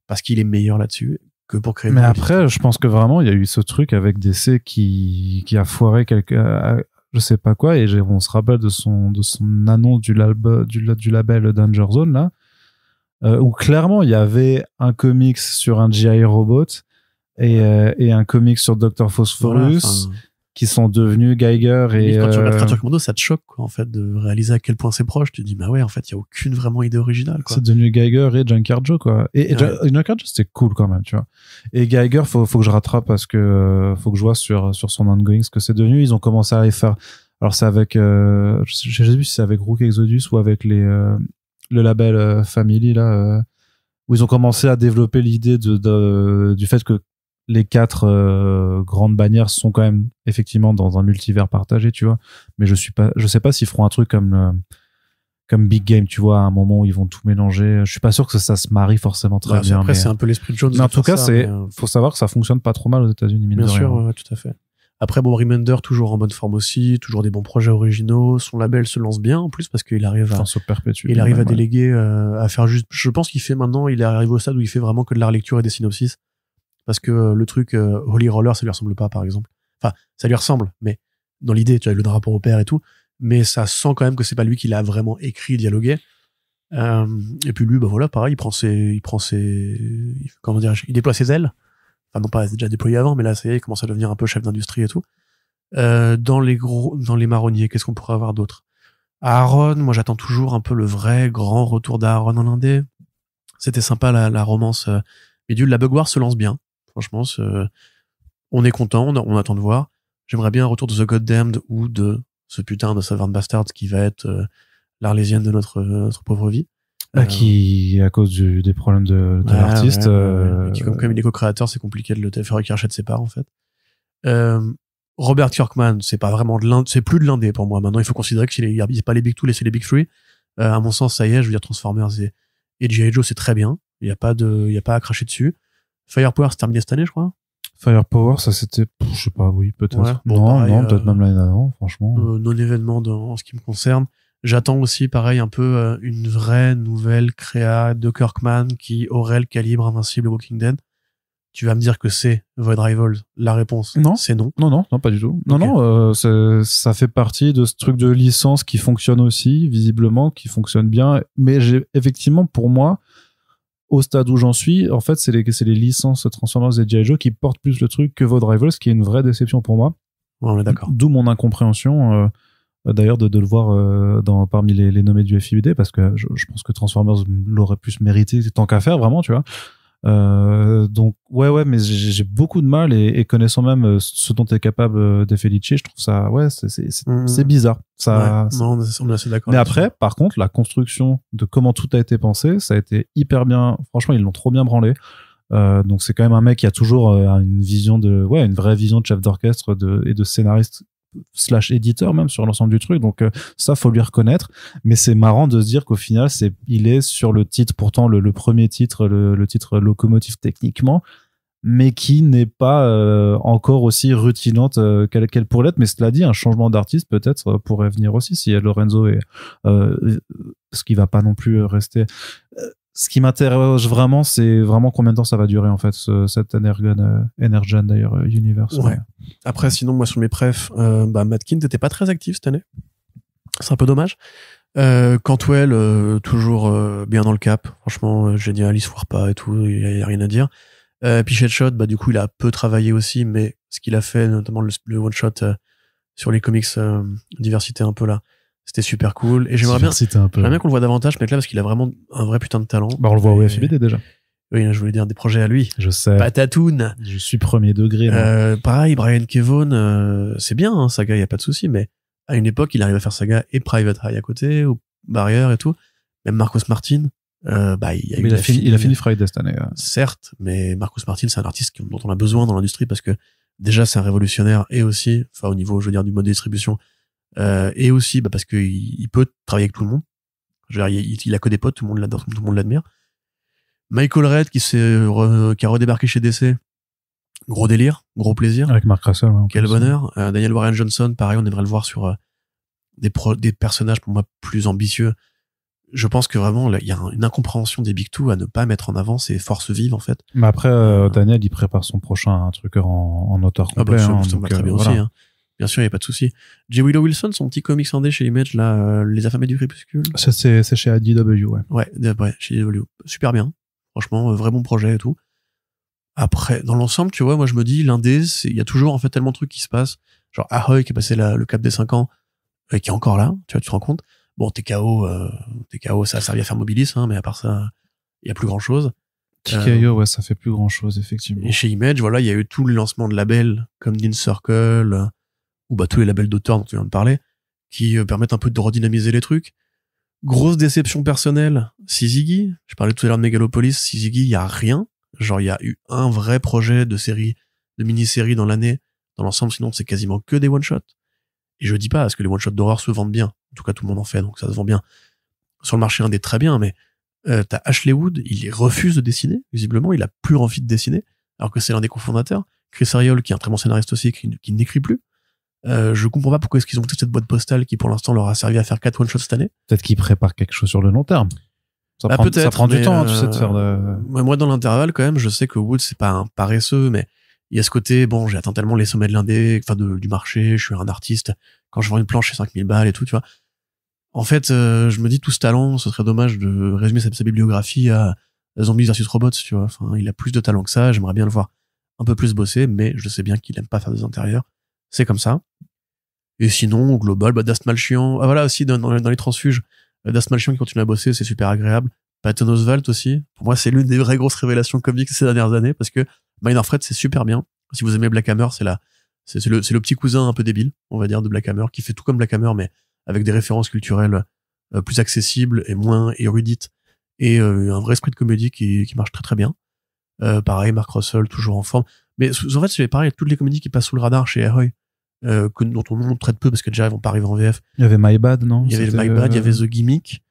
parce qu'il est meilleur là-dessus que pour créer. Mais après, je pense que vraiment, il y a eu ce truc avec DC qui a foiré je sais pas quoi, et on se rappelle de son annonce du label Danger Zone, là, où clairement, il y avait un comics sur un G.I. Robot et un comics sur Dr. Phosphorus. Voilà, qui sont devenus Geiger et quand tu regardes Creature Commando, ça te choque, quoi, en fait, de réaliser à quel point c'est proche. Tu te dis, bah ouais, en fait, il y a aucune vraiment idée originale, quoi. C'est devenu Geiger et Junkyard Joe, quoi. Et Junkyard Joe, c'était cool quand même, tu vois. Et Geiger, faut que je rattrape parce que faut que je vois sur son ongoing ce que c'est devenu. Ils ont commencé à les faire. Alors c'est avec, je sais plus si c'est avec Rook Exodus ou avec le label Family là, où ils ont commencé à développer l'idée du fait que les 4 grandes bannières sont quand même effectivement dans un multivers partagé, tu vois. Mais je sais pas s'ils feront un truc comme Big Game, tu vois, à un moment où ils vont tout mélanger. Je suis pas sûr que ça se marie forcément très bien. Après, c'est un peu l'esprit de Jones. Mais en tout cas, faut savoir que ça fonctionne pas trop mal aux États-Unis. Bien sûr, ouais, tout à fait. Après, Remender, toujours en bonne forme aussi, toujours des bons projets originaux. Son label se lance bien, en plus, parce qu'il arrive à déléguer, à faire juste, je pense qu'il fait maintenant, il est arrivé au stade où il fait vraiment que de la relecture et des synopsis. Parce que le truc Holy Roller, ça lui ressemble pas, par exemple. Enfin, ça lui ressemble, mais dans l'idée, tu as le rapport au père et tout, mais ça sent quand même que c'est pas lui qui l'a vraiment écrit, dialogué. Et puis lui, voilà, pareil, comment dire, il déploie ses ailes. Enfin, non pas déjà déployé avant, mais là, ça y est, il commence à devenir un peu chef d'industrie et tout. Dans les marronniers, qu'est-ce qu'on pourrait avoir d'autre? Aaron, moi, j'attends toujours un peu le vrai grand retour d'Aaron en indé. C'était sympa, la romance. La Bug War se lance bien. Franchement, on est content, on attend de voir. J'aimerais bien un retour de The Goddamned ou de ce putain de Southern Bastards qui va être l'Arlésienne de notre pauvre vie. Qui, à cause des problèmes de l'artiste... Qui, comme il est co-créateur, c'est compliqué de le faire qu'il rachète ses parts, en fait. Robert Kirkman, c'est pas vraiment c'est plus de l'indé pour moi. Maintenant, il faut considérer qu'il n'y a pas les Big Two, c'est les Big Three. À mon sens, ça y est, je veux dire, Transformers et G.I. Joe, c'est très bien. Il y a pas à cracher dessus. Firepower, c'est terminé cette année, je crois. Firepower, ça c'était, je sais pas, oui, peut-être. Ouais, non, peut-être même l'année d'avant, franchement. Non-événement en ce qui me concerne. J'attends aussi, pareil, un peu une vraie nouvelle créa de Kirkman qui aurait le calibre invincible Walking Dead. Tu vas me dire que c'est Void Rivals. La réponse, c'est non. Non, pas du tout. Okay. Non, ça fait partie de ce truc de licence qui fonctionne aussi, visiblement, qui fonctionne bien. Mais effectivement, pour moi, au stade où j'en suis, en fait, c'est les licences Transformers et G.I. Joe qui portent plus le truc que Void Rivals, qui est une vraie déception pour moi. Ouais, on est d'accord. D'où mon incompréhension, d'ailleurs, de le voir parmi les nommés du FIBD, parce que je pense que Transformers l'aurait pu se mériter tant qu'à faire, vraiment, tu vois. Donc ouais, mais j'ai beaucoup de mal et connaissant même ce dont est capable De Felice, je trouve ça, ouais, c'est bizarre. Ça, ouais, non, on est assez d'accord. Mais après, par contre, la construction de comment tout a été pensé, ça a été hyper bien. Franchement, ils l'ont trop bien branlé. Donc c'est quand même un mec qui a toujours une vision une vraie vision de chef d'orchestre et de scénariste / éditeur même sur l'ensemble du truc. Donc ça, faut lui reconnaître. Mais c'est marrant de se dire qu'au final, il est sur le titre, pourtant le premier titre, le titre locomotive techniquement, mais qui n'est pas encore aussi rutilante qu'elle pourrait l'être. Mais cela dit, un changement d'artiste peut-être pourrait venir aussi si Lorenzo est ce qui va pas non plus rester. Ce qui m'interroge vraiment, c'est vraiment combien de temps ça va durer en fait, cette Energon d'ailleurs Universe. Ouais. Après, sinon moi sur mes prefs, Matt Kint n'était pas très actif cette année. C'est un peu dommage. Cantwell, toujours bien dans le cap. Franchement, génial, il se foire pas et tout, il y a rien à dire. Puis Shot, du coup, il a peu travaillé aussi, mais ce qu'il a fait, notamment le one shot sur les comics diversité un peu là, c'était super cool. Et j'aimerais bien qu'on le voit davantage, ce mec-là, parce qu'il a vraiment un vrai putain de talent. On le voit au FBD déjà. Oui, je voulais dire des projets à lui. Je sais. Patatoon. Je suis premier degré. Pareil, Brian Kevon, c'est bien, hein, Saga, y a pas de souci, mais à une époque, il arrive à faire Saga et Private Eye à côté, ou Barrier et tout. Même Marcos Martin, il a fini Friday cette année. Certes, mais Marcus Martin, c'est un artiste dont on a besoin dans l'industrie parce que déjà c'est un révolutionnaire et aussi, au niveau, je veux dire, du mode de distribution, et aussi parce que il peut travailler avec tout le monde. Je veux dire, il a que des potes, tout le monde l'adore, tout le monde l'admire. Michael Red qui a redébarqué chez DC, gros délire, gros plaisir. Avec Mark Russell. Ouais, quel bonheur. Daniel Warren Johnson, pareil, on aimerait le voir sur des personnages pour moi plus ambitieux. Je pense que vraiment, il y a une incompréhension des Big Two à ne pas mettre en avant ces forces vives, en fait. Mais après, Daniel, il prépare son prochain truc en auteur complet. Ça va très bien aussi, hein. Bien sûr, il n'y a pas de souci. J. Willow Wilson, son petit comics indé chez Image, là, Les Affamés du Crépuscule. C'est chez IDW, ouais. Ouais, chez IDW. Super bien. Franchement, vrai bon projet et tout. Après, dans l'ensemble, tu vois, moi, je me dis, l'indé, il y a toujours, en fait, tellement de trucs qui se passent. Genre, Ahoy, qui est passé le cap des 5 ans, qui est encore là, tu vois, tu te rends compte. Bon, TKO, ça a servi à faire Mobilis, hein, mais à part ça, il y a plus grand chose. TKO, ouais, ça fait plus grand chose, effectivement. Et chez Image, voilà, il y a eu tout le lancement de labels, comme Dean Circle, ou tous les labels d'auteurs dont tu viens de parler, qui permettent un peu de redynamiser les trucs. Grosse déception personnelle, Syzygy. Je parlais tout à l'heure de Megalopolis, Syzygy, il y a rien. Genre, il y a eu un vrai projet de mini-série dans l'année. Dans l'ensemble, sinon, c'est quasiment que des one-shots. Et je dis pas, parce que les one-shots d'horreur se vendent bien. En tout cas, tout le monde en fait, donc ça se vend bien. Sur le marché indé, très bien, mais t'as Ashley Wood, il refuse de dessiner, visiblement, il a plus envie de dessiner, alors que c'est l'un des cofondateurs. Chris Ariol, qui est un très bon scénariste aussi, qui n'écrit plus. Je comprends pas pourquoi est-ce qu'ils ont toute cette boîte postale qui, pour l'instant, leur a servi à faire 4 one-shots cette année. Peut-être qu'ils préparent quelque chose sur le long terme. Ça prend du temps, tu sais, de faire Moi, dans l'intervalle, quand même, je sais que Wood, c'est pas un paresseux, mais il y a ce côté, bon, j'ai atteint tellement les sommets de l'indé, du marché, je suis un artiste, quand je vends une planche, c'est 5000 balles et tout, tu vois. En fait, je me dis, tout ce talent, ce serait dommage de résumer sa bibliographie à Zombies versus Robots, tu vois. Enfin, il a plus de talent que ça, j'aimerais bien le voir un peu plus bosser, mais je sais bien qu'il aime pas faire des intérieurs. C'est comme ça. Et sinon, au global, Das Malchian, voilà, aussi, dans les transfuges, Das Malchian qui continue à bosser, c'est super agréable. Patton Oswalt aussi. Pour moi, c'est l'une des vraies grosses révélations comiques ces dernières années, parce que Minor Threat, c'est super bien. Si vous aimez Black Hammer, c'est le petit cousin un peu débile, on va dire, de Black Hammer, qui fait tout comme Black Hammer, mais avec des références culturelles plus accessibles et moins érudites, et un vrai esprit de comédie qui marche très très bien. Pareil, Mark Russell, toujours en forme. Mais en fait, c'est pareil, toutes les comédies qui passent sous le radar chez Ahoy, dont on traite peu parce que déjà elles vont pas arriver en VF. Il y avait My Bad, non? Il y avait My Bad, il y avait The Gimmick,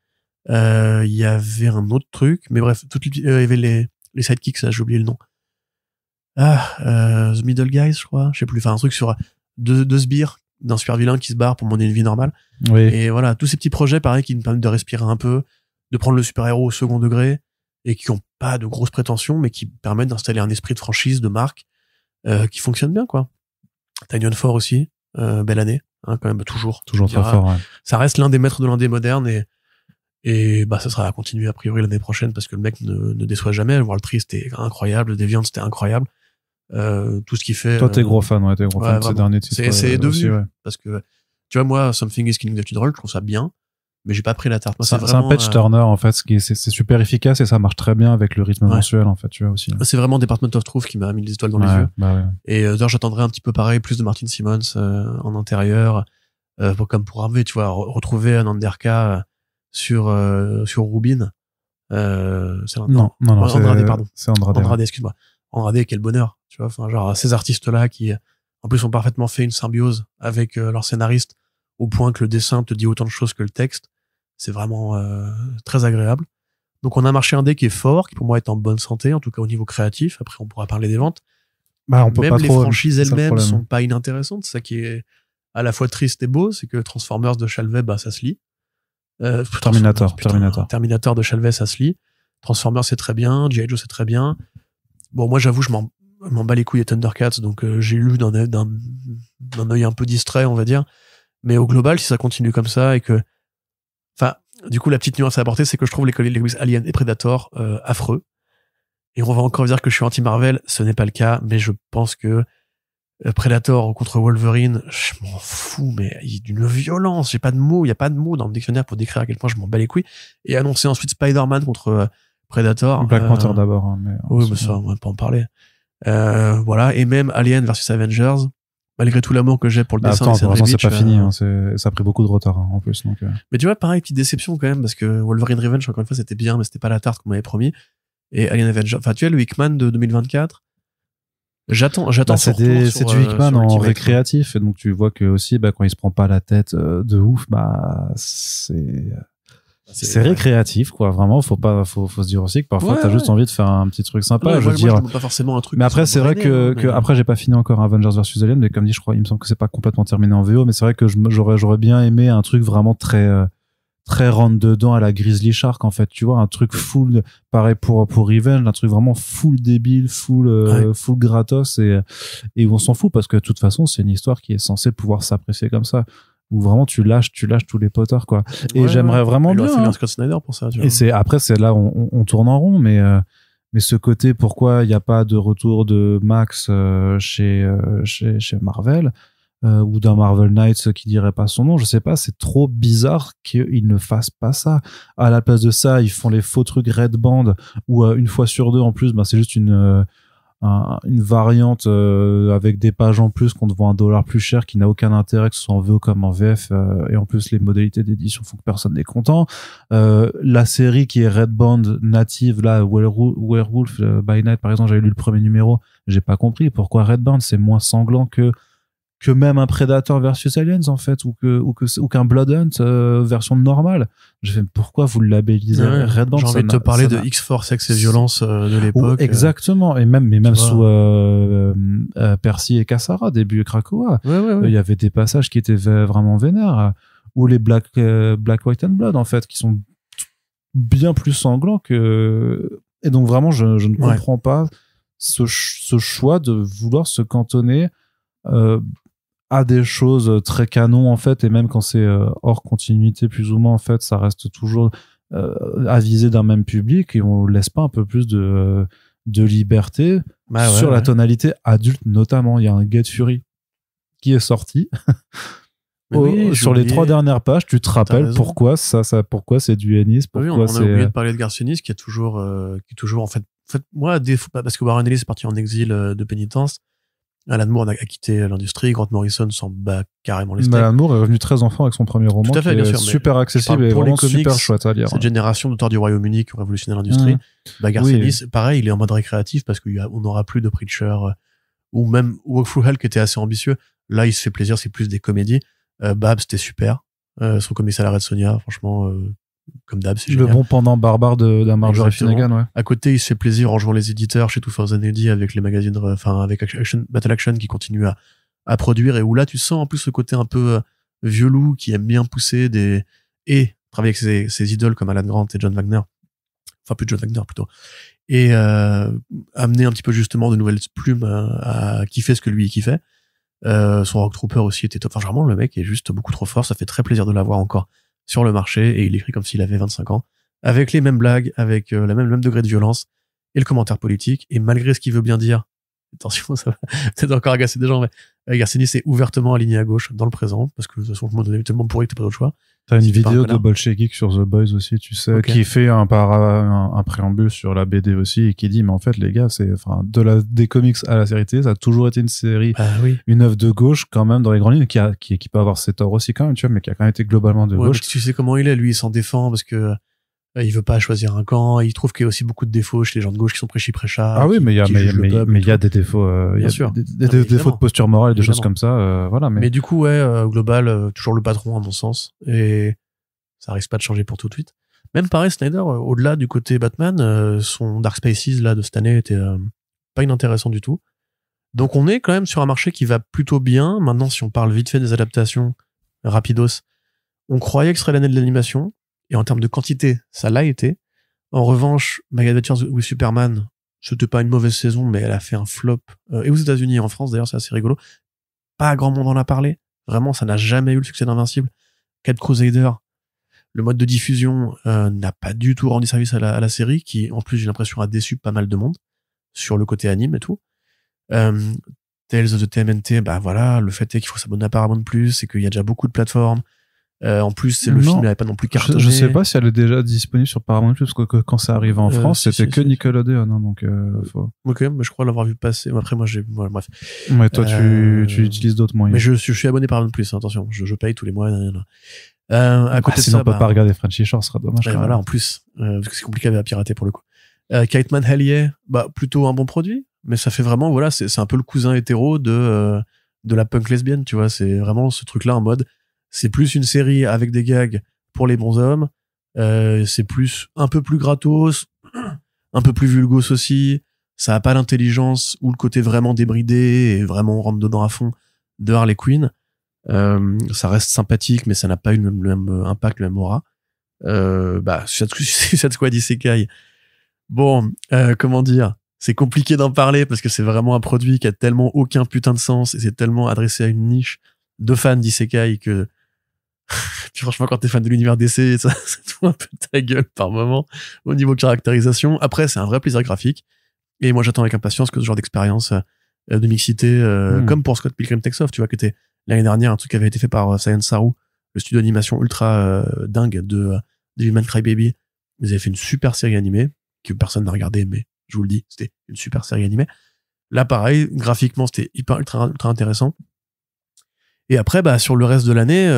il y avait un autre truc, mais bref, il y avait les sidekicks, là, j'ai oublié le nom. The Middle Guys, je crois, je sais plus, enfin un truc sur deux sbires d'un super vilain qui se barre pour mener une vie normale. Oui. Et voilà, tous ces petits projets, pareil, qui nous permettent de respirer un peu, de prendre le super-héros au second degré, et qui ont pas de grosses prétentions, mais qui permettent d'installer un esprit de franchise, de marque, qui fonctionne bien, quoi. Tinyon Ford aussi, belle année, hein, quand même, toujours très fort, ouais. Ça reste l'un des maîtres de l'indé moderne, et ça sera à continuer a priori l'année prochaine, parce que le mec ne déçoit jamais. Voir le Tri, c'était incroyable, Deviant, c'était incroyable. Tout ce qu'il fait. Toi, t'es gros fan, ouais, t'es gros fan de ces derniers titres. C'est devenu, aussi, ouais. parce que, tu vois, moi, Something is Killing the Children, je trouve ça bien, mais j'ai pas pris la tarte. Moi, c'est un patch turner, en fait, c'est super efficace et ça marche très bien avec le rythme mensuel, en fait, tu vois, aussi. C'est vraiment Department of Truth qui m'a mis les étoiles dans les yeux. Ouais. Et d'ailleurs, j'attendrai un petit peu pareil, plus de Martin Simmons en intérieur, comme pour Harvey, tu vois, retrouver un Anderka sur Rubin. C'est non, Andrade, pardon. C'est Andrade. Andrade, excuse-moi. Andrade, quel bonheur, tu vois, enfin, genre, ces artistes-là qui, en plus, ont parfaitement fait une symbiose avec leur scénariste, au point que le dessin te dit autant de choses que le texte. C'est vraiment très agréable. Donc, on a un marché indé qui est fort, qui pour moi est en bonne santé, en tout cas au niveau créatif. Après, on pourra parler des ventes. On peut même pas les trop, franchises elles-mêmes sont pas inintéressantes. C'est ça qui est à la fois triste et beau, c'est que Transformers de Chalvet, ça se lit. Terminator de Chalvet, ça se lit. Transformers, c'est très bien. G.I. Joe, c'est très bien. Bon, moi, j'avoue, je m'en bats les couilles des Thundercats, donc j'ai lu d'un œil un peu distrait, on va dire. Mais au global, si ça continue comme ça et que... Enfin, du coup, la petite nuance à apporter, c'est que je trouve les comics Alien et Predator affreux. Et on va encore dire que je suis anti-Marvel, ce n'est pas le cas, mais je pense que Predator contre Wolverine, je m'en fous, mais il y a d'une violence, il y a pas de mots dans le dictionnaire pour décrire à quel point je m'en bats les couilles. Et annoncer ensuite Spider-Man contre Predator. Black Panther d'abord. Hein, oui, mais ça, on va pas en parler. Voilà, et même Alien versus Avengers, malgré tout l'amour que j'ai pour le dessin. Attends, pour l'instant, c'est pas fini, hein, ça a pris beaucoup de retard, en plus, donc. Mais tu vois, pareil, petite déception quand même, parce que Wolverine Revenge, encore une fois, c'était bien, mais c'était pas la tarte qu'on m'avait promis. Et Alien Avengers, enfin, tu vois, le Hickman de 2024, j'attends. C'est du Hickman en récréatif, et donc tu vois que aussi, quand il se prend pas la tête de ouf, c'est récréatif, quoi. Vraiment, faut se dire aussi que parfois t'as juste envie de faire un petit truc sympa. Je veux dire, pas forcément un truc. Mais après, c'est vrai que après, j'ai pas fini encore Avengers vs Alien, mais comme dit, je crois, il me semble que c'est pas complètement terminé en VO, mais c'est vrai que j'aurais bien aimé un truc vraiment très rentre dedans à la Grizzly Shark, en fait, tu vois, un truc full, pareil pour Revenge, un truc vraiment full débile, full gratos, et on s'en fout parce que de toute façon, c'est une histoire qui est censée pouvoir s'apprécier comme ça, où vraiment tu lâches tous les potards, quoi. Et j'aimerais vraiment bien. Il aurait fallu un Scott Snyder pour ça, tu vois. Et c'est là on tourne en rond, mais ce côté, pourquoi il n'y a pas de retour de Max chez Marvel, ou d'un Marvel Knights qui dirait pas son nom, je sais pas, c'est trop bizarre qu'ils ne fassent pas ça. À la place de ça, ils font les faux trucs Red Band, où une fois sur deux, en plus, c'est juste une variante avec des pages en plus qu'on te vend $1 plus cher, qui n'a aucun intérêt, que ce soit en VO comme en VF, et en plus les modalités d'édition font que personne n'est content. La série qui est Red Band native, là, Werewolf by Night, par exemple, j'avais lu le premier numéro, j'ai pas compris pourquoi Red Band c'est moins sanglant que même un Predator versus Aliens, en fait, ou qu'un Blood Hunt version normale. Je fais, pourquoi vous le labellisez Red Band? J'ai envie de te parler de X-Force, Sexe et Violence de l'époque. Exactement, et même sous Percy et Cassara, début Krakoa, il y avait des passages qui étaient vraiment vénères, ou les Black, White and Blood, en fait, qui sont bien plus sanglants que... Et donc vraiment, je ne comprends pas ce choix de vouloir se cantonner à des choses très canon, en fait, et même quand c'est hors continuité plus ou moins, en fait, ça reste toujours à viser d'un même public, et on laisse pas un peu plus de liberté sur la tonalité adulte, notamment. Il y a un Get Fury qui est sorti sur les 3 dernières pages, tu te rappelles pourquoi pourquoi c'est du Ennis, pourquoi on a oublié de parler de Garcinis, qui est toujours en fait moi, à défaut, parce que Warren Ellis est parti en exil de pénitence. Alan Moore a quitté l'industrie, Grant Morrison s'en bat carrément les steaks. Alan Moore est revenu très enfant avec son premier roman, tout à fait, qui bien est sûr, super accessible et vraiment comics, super chouette à lire. Cette génération d'auteurs du Royaume-Uni qui ont révolutionné l'industrie. Garcenis, pareil, il est en mode récréatif parce qu'on n'aura plus de Preacher, ou même Walk Through Hell qui était assez ambitieux. Là, il se fait plaisir, c'est plus des comédies. Babs, c'était super. Son comics à l'arrêt de Sonia, franchement, comme d'hab, c'est génial. Le bon pendant barbare d'un Marjorie Finnegan, À côté, il se fait plaisir en jouant les éditeurs chez 2000 AD avec les magazines, avec Battle Action qui continue à produire, et où là, tu sens en plus le côté un peu vieux loup qui aime bien pousser et travailler avec ses idoles comme Alan Grant et John Wagner. Enfin, plus John Wagner plutôt. Et amener un petit peu justement de nouvelles plumes à kiffer ce que lui il kiffait. Son Rock Trooper aussi était top. Enfin, vraiment, le mec est juste beaucoup trop fort. Ça fait très plaisir de l'avoir encore sur le marché, et il écrit comme s'il avait 25 ans, avec les mêmes blagues, avec le même degré de violence, et le commentaire politique, et malgré ce qu'il veut bien dire, attention, ça va peut-être encore agacer des gens, mais Garcinis est ouvertement aligné à gauche dans le présent, parce que de toute façon, le monde est tellement pourri que t'as pas d'autre choix. T'as une vidéo de Bolshevik sur The Boys aussi, tu sais, qui fait un préambule sur la BD aussi, et qui dit, mais en fait, les gars, des comics à la série télé, ça a toujours été une série, une œuvre de gauche, quand même, dans les grandes lignes, qui peut avoir ses torts aussi, quand même, tu vois, mais qui a quand même été globalement de gauche. Tu sais comment il est, lui, il s'en défend, parce que il veut pas choisir un camp, il trouve qu'il y a aussi beaucoup de défauts chez les gens de gauche qui sont prêchi-prêcha. Ah oui, mais il y a des défauts, bien sûr. Des défauts de posture morale et des choses comme ça, voilà. Mais du coup, global, toujours le patron, à mon sens, et ça risque pas de changer pour tout de suite. Même pareil, Snyder, au-delà du côté Batman, son Dark Spaces, là, de cette année était pas inintéressant du tout. Donc on est quand même sur un marché qui va plutôt bien. Maintenant, si on parle vite fait des adaptations, rapidos, on croyait que ce serait l'année de l'animation, et en termes de quantité, ça l'a été. En revanche, My Adventures with Superman, c'était pas une mauvaise saison, mais elle a fait un flop. Et aux États-Unis et en France, d'ailleurs, c'est assez rigolo. Pas grand monde en a parlé. Vraiment, ça n'a jamais eu le succès d'Invincible. Cat Crusader, le mode de diffusion n'a pas du tout rendu service à la série, qui, en plus, j'ai l'impression, a déçu pas mal de monde sur le côté anime et tout. Tales of the TMNT, bah voilà, le fait est qu'il faut s'abonner à Paramount+, et qu'il y a déjà beaucoup de plateformes. En plus, le film n'avait pas non plus cartonné. Je sais pas si elle est déjà disponible sur Paramount+, parce que quand ça arrivait en France, c'était que Nickelodeon, hein, donc faut... Ok, mais je crois l'avoir vu passer. Après, moi, voilà, bref. Mais toi, tu utilises d'autres moyens. Mais je suis abonné Paramount+, attention, je paye tous les mois. À côté de sinon, ça, on peut pas regarder Frenchy Shore, ce sera dommage. Voilà, en plus, parce que c'est compliqué à pirater pour le coup. Kite Man Hellier, bah plutôt un bon produit, mais ça fait vraiment, voilà, c'est un peu le cousin hétéro de la punk lesbienne, tu vois. C'est vraiment ce truc-là en mode, c'est plus une série avec des gags pour les bons hommes. C'est plus un peu plus gratos, un peu plus vulgos aussi. Ça a pas l'intelligence ou le côté vraiment débridé et vraiment on rentre dedans à fond de Harley Quinn. Ça reste sympathique, mais ça n'a pas eu le même impact, le même aura. Suicide Squad Isekai. Bon, comment dire, c'est compliqué d'en parler parce que c'est vraiment un produit qui a tellement aucun putain de sens et c'est tellement adressé à une niche de fans d'Isekai que puis franchement, quand t'es fan de l'univers DC, ça te fout un peu ta gueule par moment au niveau caractérisation. Après, c'est un vrai plaisir graphique et moi j'attends avec impatience que ce genre d'expérience de mixité, comme pour Scott Pilgrim Takes Off, tu vois, que était l'année dernière un truc qui avait été fait par Science Saru, le studio d'animation ultra dingue de Human Crybaby. Ils avaient fait une super série animée que personne n'a regardé, mais je vous le dis, c'était une super série animée. Là, pareil, graphiquement, c'était ultra intéressant. Et après, bah, sur le reste de l'année,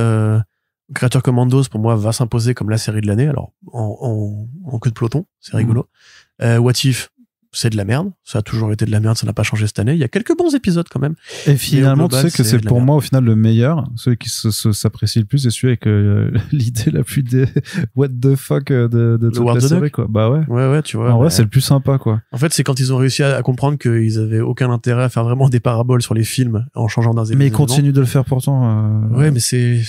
Creature Commandos, pour moi, va s'imposer comme la série de l'année. Alors, en queue de peloton, c'est rigolo. What If, c'est de la merde. Ça a toujours été de la merde, ça n'a pas changé cette année. Il y a quelques bons épisodes quand même. Et finalement, global, tu sais que c'est pour moi, au final, le meilleur. Celui qui s'apprécie le plus, c'est celui avec l'idée la plus what the fuck de toute la série, quoi. Bah ouais. Ouais, tu vois. En vrai, c'est le plus sympa, quoi. En fait, c'est quand ils ont réussi à comprendre qu'ils avaient aucun intérêt à faire vraiment des paraboles sur les films en changeant d'un événement. Mais ils continuent de le faire pourtant. Ouais, mais c'est...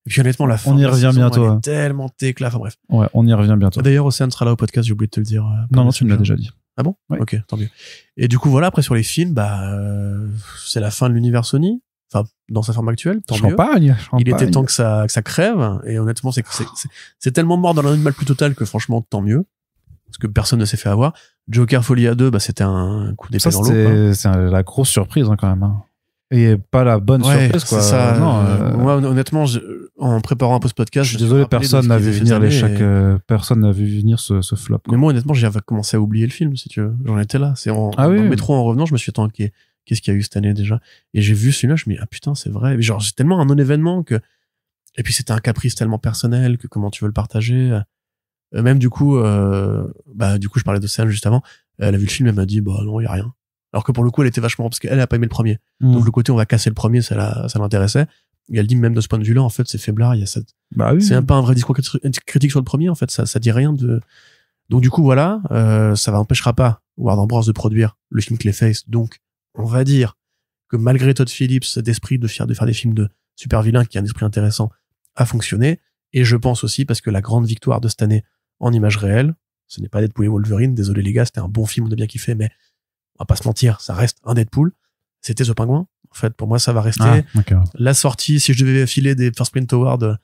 Et puis honnêtement, la fin on y revient bientôt. Elle est tellement téclate. Enfin bref. Ouais, on y revient bientôt. D'ailleurs, Océane sera là au podcast, j'ai oublié de te le dire. Non, tu me l'as déjà dit. Ah bon? Ouais. Ok, tant mieux. Et du coup, voilà, après sur les films, c'est la fin de l'univers Sony. Enfin, dans sa forme actuelle, tant Champagne. Il était temps que ça crève. Et honnêtement, c'est tellement mort dans l'animal plus total que franchement, tant mieux. Parce que personne ne s'est fait avoir. Joker Folie à 2, c'était un coup d'épée dans l'eau. C'est la grosse surprise, quand même. Hein. Et pas la bonne surprise, quoi. C'est ça. Moi, honnêtement, en préparant un peu ce podcast, je suis désolé, personne n'a vu venir personne n'a vu venir ce flop. Quoi. Mais moi, honnêtement, j'avais commencé à oublier le film, si tu veux. J'en étais là. C'est dans le métro en revenant, je me suis dit, attends, qu'est-ce qu'il y a eu cette année déjà? Et j'ai vu celui-là, je me dis, ah putain, c'est vrai. Mais genre, c'est tellement un non-événement que, et puis c'était un caprice tellement personnel que comment tu veux le partager. Même du coup, je parlais de Sam juste avant. Elle a vu le film, elle m'a dit, bah non, il y a rien. Alors que pour le coup, elle était vachement, parce qu'elle a pas aimé le premier. Donc le côté on va casser le premier, ça l'intéressait. Et elle dit même de ce point de vue-là, en fait, c'est faiblard. Il y a cette, c'est un peu un vrai discours critique sur le premier. En fait, ça dit rien de. Donc du coup, voilà, ça empêchera pas Warner Bros de produire le film Clayface. Donc, on va dire que malgré Todd Phillips, cet esprit de faire des films de super vilains, qui est un esprit intéressant, a fonctionné. Et je pense aussi parce que la grande victoire de cette année en images réelles, ce n'est pas Deadpool et Wolverine. Désolé les gars, c'était un bon film, on a bien kiffé, mais on va pas se mentir, ça reste un Deadpool. C'était The Penguin. En fait, pour moi, ça va rester la sortie. Si je devais filer des First Print Awards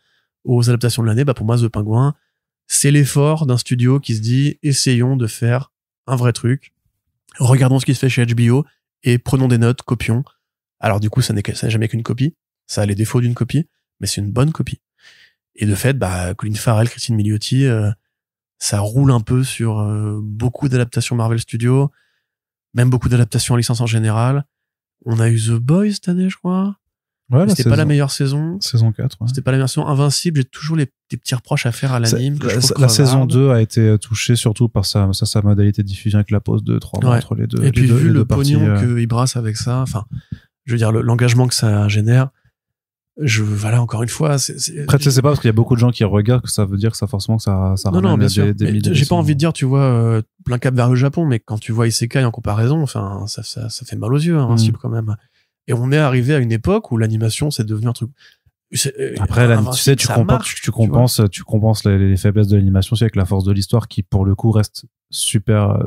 aux adaptations de l'année, bah pour moi, The Penguin, c'est l'effort d'un studio qui se dit, essayons de faire un vrai truc. Regardons ce qui se fait chez HBO et prenons des notes, copions. Alors du coup, ça n'est jamais qu'une copie. Ça a les défauts d'une copie, mais c'est une bonne copie. Et de fait, Colin Farrell, Christine Milioti, ça roule un peu sur beaucoup d'adaptations Marvel Studios, même beaucoup d'adaptations en licence en général. On a eu The Boys cette année, je crois. Ouais, c'était pas la meilleure saison. Saison 4. Ouais. C'était pas la meilleure saison. Invincible, j'ai toujours des petits reproches à faire à l'anime. La saison 2 a été touchée surtout par sa modalité de diffusion avec la pause de 3 mois entre les deux. Et puis vu le pognon qu'il brasse avec ça, enfin, je veux dire, l'engagement que ça génère, voilà, encore une fois, Après, c'est pas parce qu'il y a beaucoup de gens qui regardent que ça veut dire que ça forcément que ça ramène des milliers. J'ai pas envie de dire, tu vois, plein cap vers le Japon, mais quand tu vois Isekai en comparaison, enfin, ça fait mal aux yeux, Invincible, quand même. Et on est arrivé à une époque où l'animation, c'est devenu un truc. Après, là, tu sais, tu compenses les faiblesses de l'animation aussi avec la force de l'histoire qui, pour le coup, reste super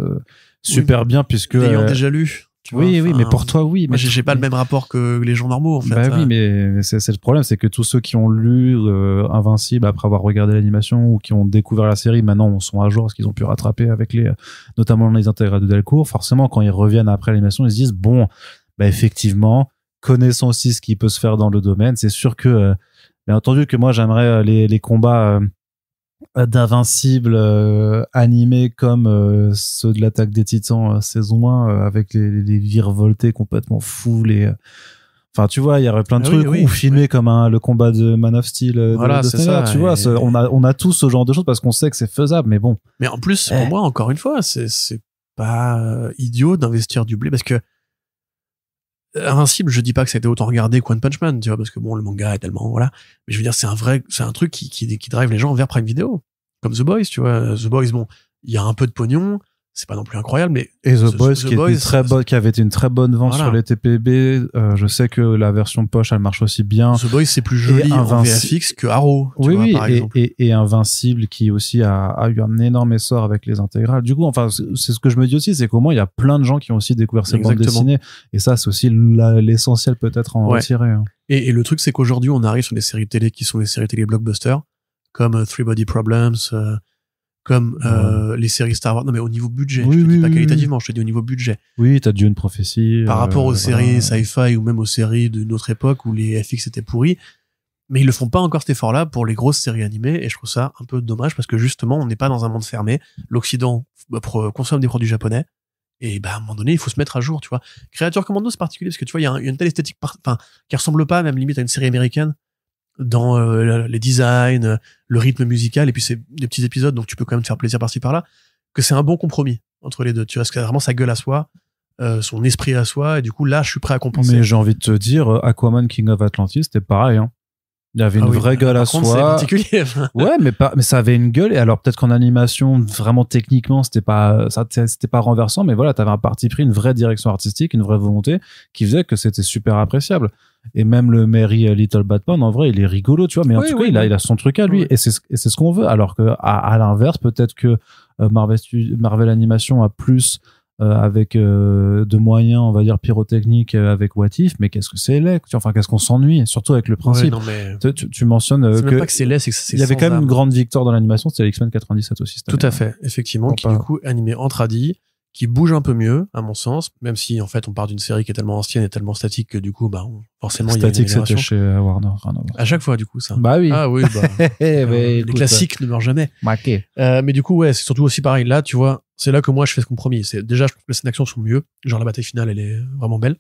bien puisque. Ayant déjà lu. Oui, mais pour toi, oui. Moi, j'ai pas le même rapport que les gens normaux, en fait. Bah oui, mais c'est le problème, c'est que tous ceux qui ont lu Invincible après avoir regardé l'animation ou qui ont découvert la série, maintenant, sont à jour parce qu'ils ont pu rattraper avec notamment les intégrales de Delcourt. Forcément, quand ils reviennent après l'animation, ils se disent, bon, bah, effectivement, connaissant aussi ce qui peut se faire dans le domaine, c'est sûr que bien entendu que moi j'aimerais les combats d'Invincible animés comme ceux de l'Attaque des Titans saison 1 avec les virevoltés complètement fous, enfin tu vois, il y aurait plein de trucs ou filmés comme le combat de Man of Steel voilà, de c'est ça, tu vois, on a tous ce genre de choses parce qu'on sait que c'est faisable, mais bon. Mais en plus pour moi, encore une fois, c'est pas idiot d'investir du blé parce que Invincible, je dis pas que ça a été autant regardé que One Punch Man, tu vois, parce que bon, le manga est tellement, voilà. Mais je veux dire, c'est un truc qui drive les gens vers Prime Video. Comme The Boys, tu vois. The Boys, bon, il y a un peu de pognon, c'est pas non plus incroyable, mais. Et The Boys, qui avait été une très bonne vente sur les TPB, je sais que la version poche, elle marche aussi bien. The Boys, c'est plus joli en VFX que Arrow, tu vois, par exemple. Et Invincible, qui aussi a eu un énorme essor avec les intégrales. Du coup, enfin, c'est ce que je me dis aussi, c'est qu'au moins, il y a plein de gens qui ont aussi découvert ces bandes dessinées. Et ça, c'est aussi l'essentiel peut-être en retirer. Hein. Et le truc, c'est qu'aujourd'hui, on arrive sur des séries télé qui sont des séries télé blockbusters, comme Three Body Problems, comme les séries Star Wars. Non, mais au niveau budget, je te dis pas qualitativement, je te dis au niveau budget. Oui, t'as Dune Prophecy. Par rapport aux séries sci-fi ou même aux séries d'une autre époque où les FX étaient pourris. Mais ils le font pas encore cet effort-là pour les grosses séries animées, et je trouve ça un peu dommage parce que justement, on n'est pas dans un monde fermé. L'Occident consomme des produits japonais. Et bah, à un moment donné, il faut se mettre à jour, tu vois. Creature Commando, c'est particulier parce que tu vois, il y a une telle esthétique, qui ressemble pas, même limite à une série américaine, dans les designs, le rythme musical, et puis c'est des petits épisodes, donc tu peux quand même te faire plaisir par-ci par-là, que c'est un bon compromis entre les deux. Tu vois, parce que vraiment sa gueule à soi, son esprit à soi, et du coup là, je suis prêt à compenser. Mais j'ai envie de te dire, Aquaman King of Atlantis, c'était pareil, hein. Il y avait une vraie gueule à soi. C'est particulier. Ouais, mais ça avait une gueule. Et alors, peut-être qu'en animation, vraiment techniquement, c'était pas renversant, mais voilà, t'avais un parti pris, une vraie direction artistique, une vraie volonté qui faisait que c'était super appréciable. Et même le Merry Little Batman, en vrai, il est rigolo, tu vois, mais en tout cas, il a son truc à lui. Et c'est ce qu'on veut. Alors que, à l'inverse, peut-être que Marvel Animation a plus, avec de moyens, on va dire pyrotechniques avec What If, mais qu'est-ce que c'est laid, enfin qu'est-ce qu'on s'ennuie, surtout avec le principe. Ouais, non, mais... tu mentionnes c'est même pas que c'est laid, c'est que c'est il y avait quand même une grande victoire dans l'animation, c'était X-Men 97 aussi. Tout à fait, effectivement, qui du coup animé en tradi, qui bouge un peu mieux à mon sens, même si en fait on part d'une série qui est tellement ancienne et tellement statique que du coup forcément il y a une amélioration. Statique, c'était chez Warner. À chaque fois du coup ça. Bah oui. Ah oui, les classiques ne meurent jamais. Mais du coup ouais, c'est surtout aussi pareil là, tu vois, c'est là que moi je fais ce compromis. C'est déjà, je trouve que les scènes d'action sont mieux, genre la bataille finale elle est vraiment belle,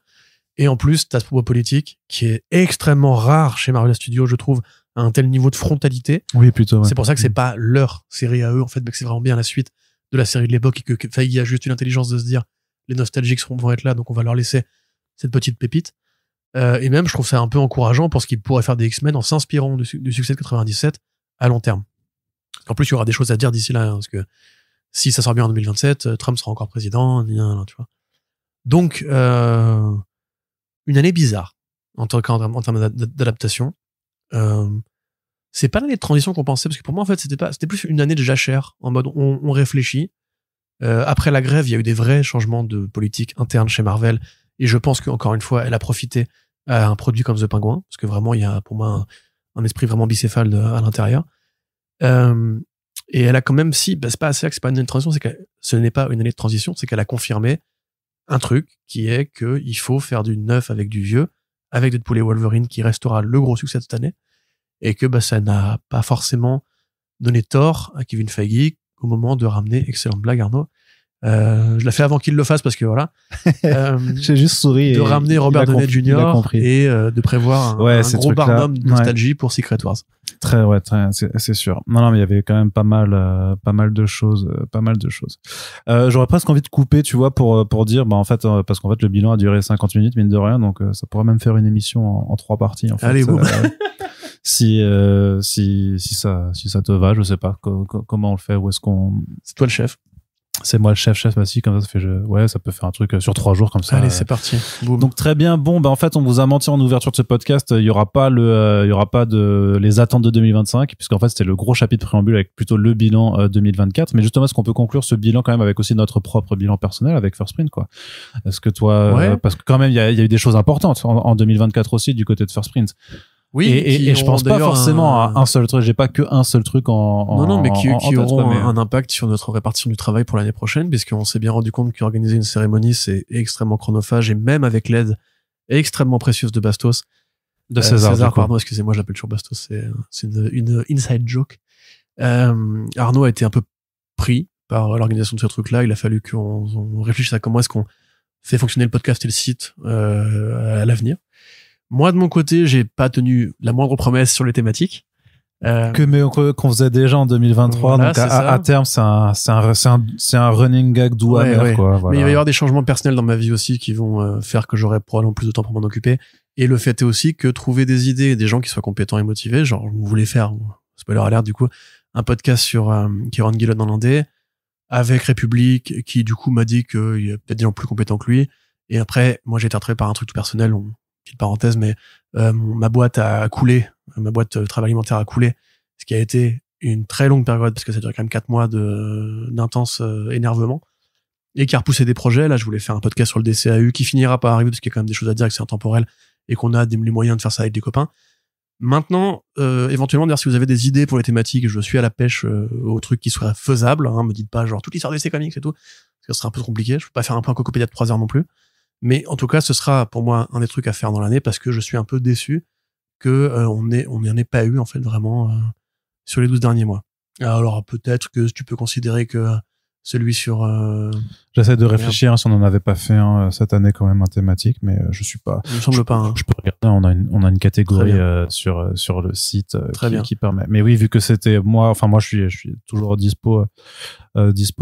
et en plus t'as ce propos politique qui est extrêmement rare chez Marvel Studios, je trouve, à un tel niveau de frontalité. Oui, plutôt. Ouais. C'est pour ça que c'est pas leur série à eux en fait, mais que c'est vraiment bien la suite de la série de l'époque, et que Feige a juste une intelligence de se dire les nostalgiques vont être là, donc on va leur laisser cette petite pépite. Et même je trouve ça un peu encourageant pour ce qu'ils pourraient faire des X-Men en s'inspirant du succès de 97 à long terme. En plus il y aura des choses à dire d'ici là, hein, parce que si ça sort bien en 2027, Trump sera encore président, tu vois. Donc une année bizarre en termes d'adaptation. C'est pas l'année de transition qu'on pensait, parce que pour moi en fait c'était plus une année de jachère, en mode on réfléchit. Après la grève, il y a eu des vrais changements de politique interne chez Marvel, et je pense qu'encore une fois elle a profité à un produit comme The Penguin, parce que vraiment il y a pour moi un esprit vraiment bicéphale à l'intérieur, et elle a quand même, si c'est pas assez que c'est pas une année de transition, c'est que ce n'est pas une année de transition, c'est qu'elle a confirmé un truc qui est que il faut faire du neuf avec du vieux, avec Deadpool et Wolverine qui restera le gros succès de cette année, et que ça n'a pas forcément donné tort à Kevin Feige au moment de ramener, excellente blague Arnaud, je la fais avant qu'il le fasse parce que voilà, j'ai juste souri, de ramener Robert Downey Jr. et de prévoir un gros barnum de nostalgie pour Secret Wars. Très, c'est sûr. Non, mais il y avait quand même pas mal de choses. J'aurais presque envie de couper, tu vois, pour dire, en fait, parce qu'en fait, le bilan a duré 50 minutes, mine de rien, donc ça pourrait même faire une émission en 3 parties, en fait. Allez, boum. Si ça te va, je sais pas comment on le fait, où est-ce qu'on... C'est toi le chef. C'est moi le chef, aussi, comme ça fait ouais, ça peut faire un truc sur 3 jours comme ça. Allez, c'est parti. Boum. Donc très bien. Bon, en fait, on vous a menti en ouverture de ce podcast. Il y aura pas les attentes de 2025, puisqu'en fait, c'était le gros chapitre préambule avec plutôt le bilan 2024. Mais justement, est-ce qu'on peut conclure ce bilan quand même avec aussi notre propre bilan personnel avec First Print, quoi? Est-ce que toi, parce que quand même, il y a eu des choses importantes en 2024 aussi du côté de First Print. Oui, et je pense pas forcément à un seul truc. J'ai pas que un seul truc non, mais qui auront un impact sur notre répartition du travail pour l'année prochaine, puisqu'on s'est bien rendu compte qu'organiser une cérémonie, c'est extrêmement chronophage, et même avec l'aide extrêmement précieuse de Bastos. De César, pardon, excusez-moi, j'appelle toujours Bastos, c'est une inside joke. Arnaud a été un peu pris par l'organisation de ce truc-là. Il a fallu qu'on réfléchisse à comment est-ce qu'on fait fonctionner le podcast et le site, à l'avenir. Moi, de mon côté, j'ai pas tenu la moindre promesse sur les thématiques. Qu'on faisait déjà en 2023. Voilà, donc à terme, c'est un running gag doux amer, quoi. Voilà. Mais il va y avoir des changements personnels dans ma vie aussi qui vont faire que j'aurai probablement plus de temps pour m'en occuper. Et le fait est aussi que trouver des idées, des gens qui soient compétents et motivés, genre, vous voulez faire, spoiler alert du coup, un podcast sur Kieran Gillen en indé, avec République, qui du coup m'a dit qu'il y a peut-être des gens plus compétents que lui. Et après, moi j'ai été attrapé par un truc tout personnel, petite parenthèse, mais ma boîte a coulé, ma boîte de travail alimentaire a coulé, ce qui a été une très longue période, parce que ça dure quand même 4 mois d'intense énervement, et qui a repoussé des projets. Là, je voulais faire un podcast sur le DCAU, qui finira par arriver, parce qu'il y a quand même des choses à dire, que c'est intemporel, et qu'on a les moyens de faire ça avec des copains. Maintenant, éventuellement, d'ailleurs, si vous avez des idées pour les thématiques, je suis à la pêche aux trucs qui soient faisables, hein, me dites pas genre toute l'histoire des comics et tout, parce que ce sera un peu trop compliqué, je peux pas faire un peu un cocopédia de 3 heures non plus. Mais en tout cas, ce sera pour moi un des trucs à faire dans l'année, parce que je suis un peu déçu que on n'en ait pas eu en fait vraiment sur les 12 derniers mois. Alors peut-être que tu peux considérer que celui sur j'essaie de réfléchir si on n'en avait pas fait cette année quand même un thématique, mais je suis pas, il me semble pas, hein. Je peux regarder, on a une catégorie sur le site qui permet, mais oui, vu que c'était moi je suis toujours dispo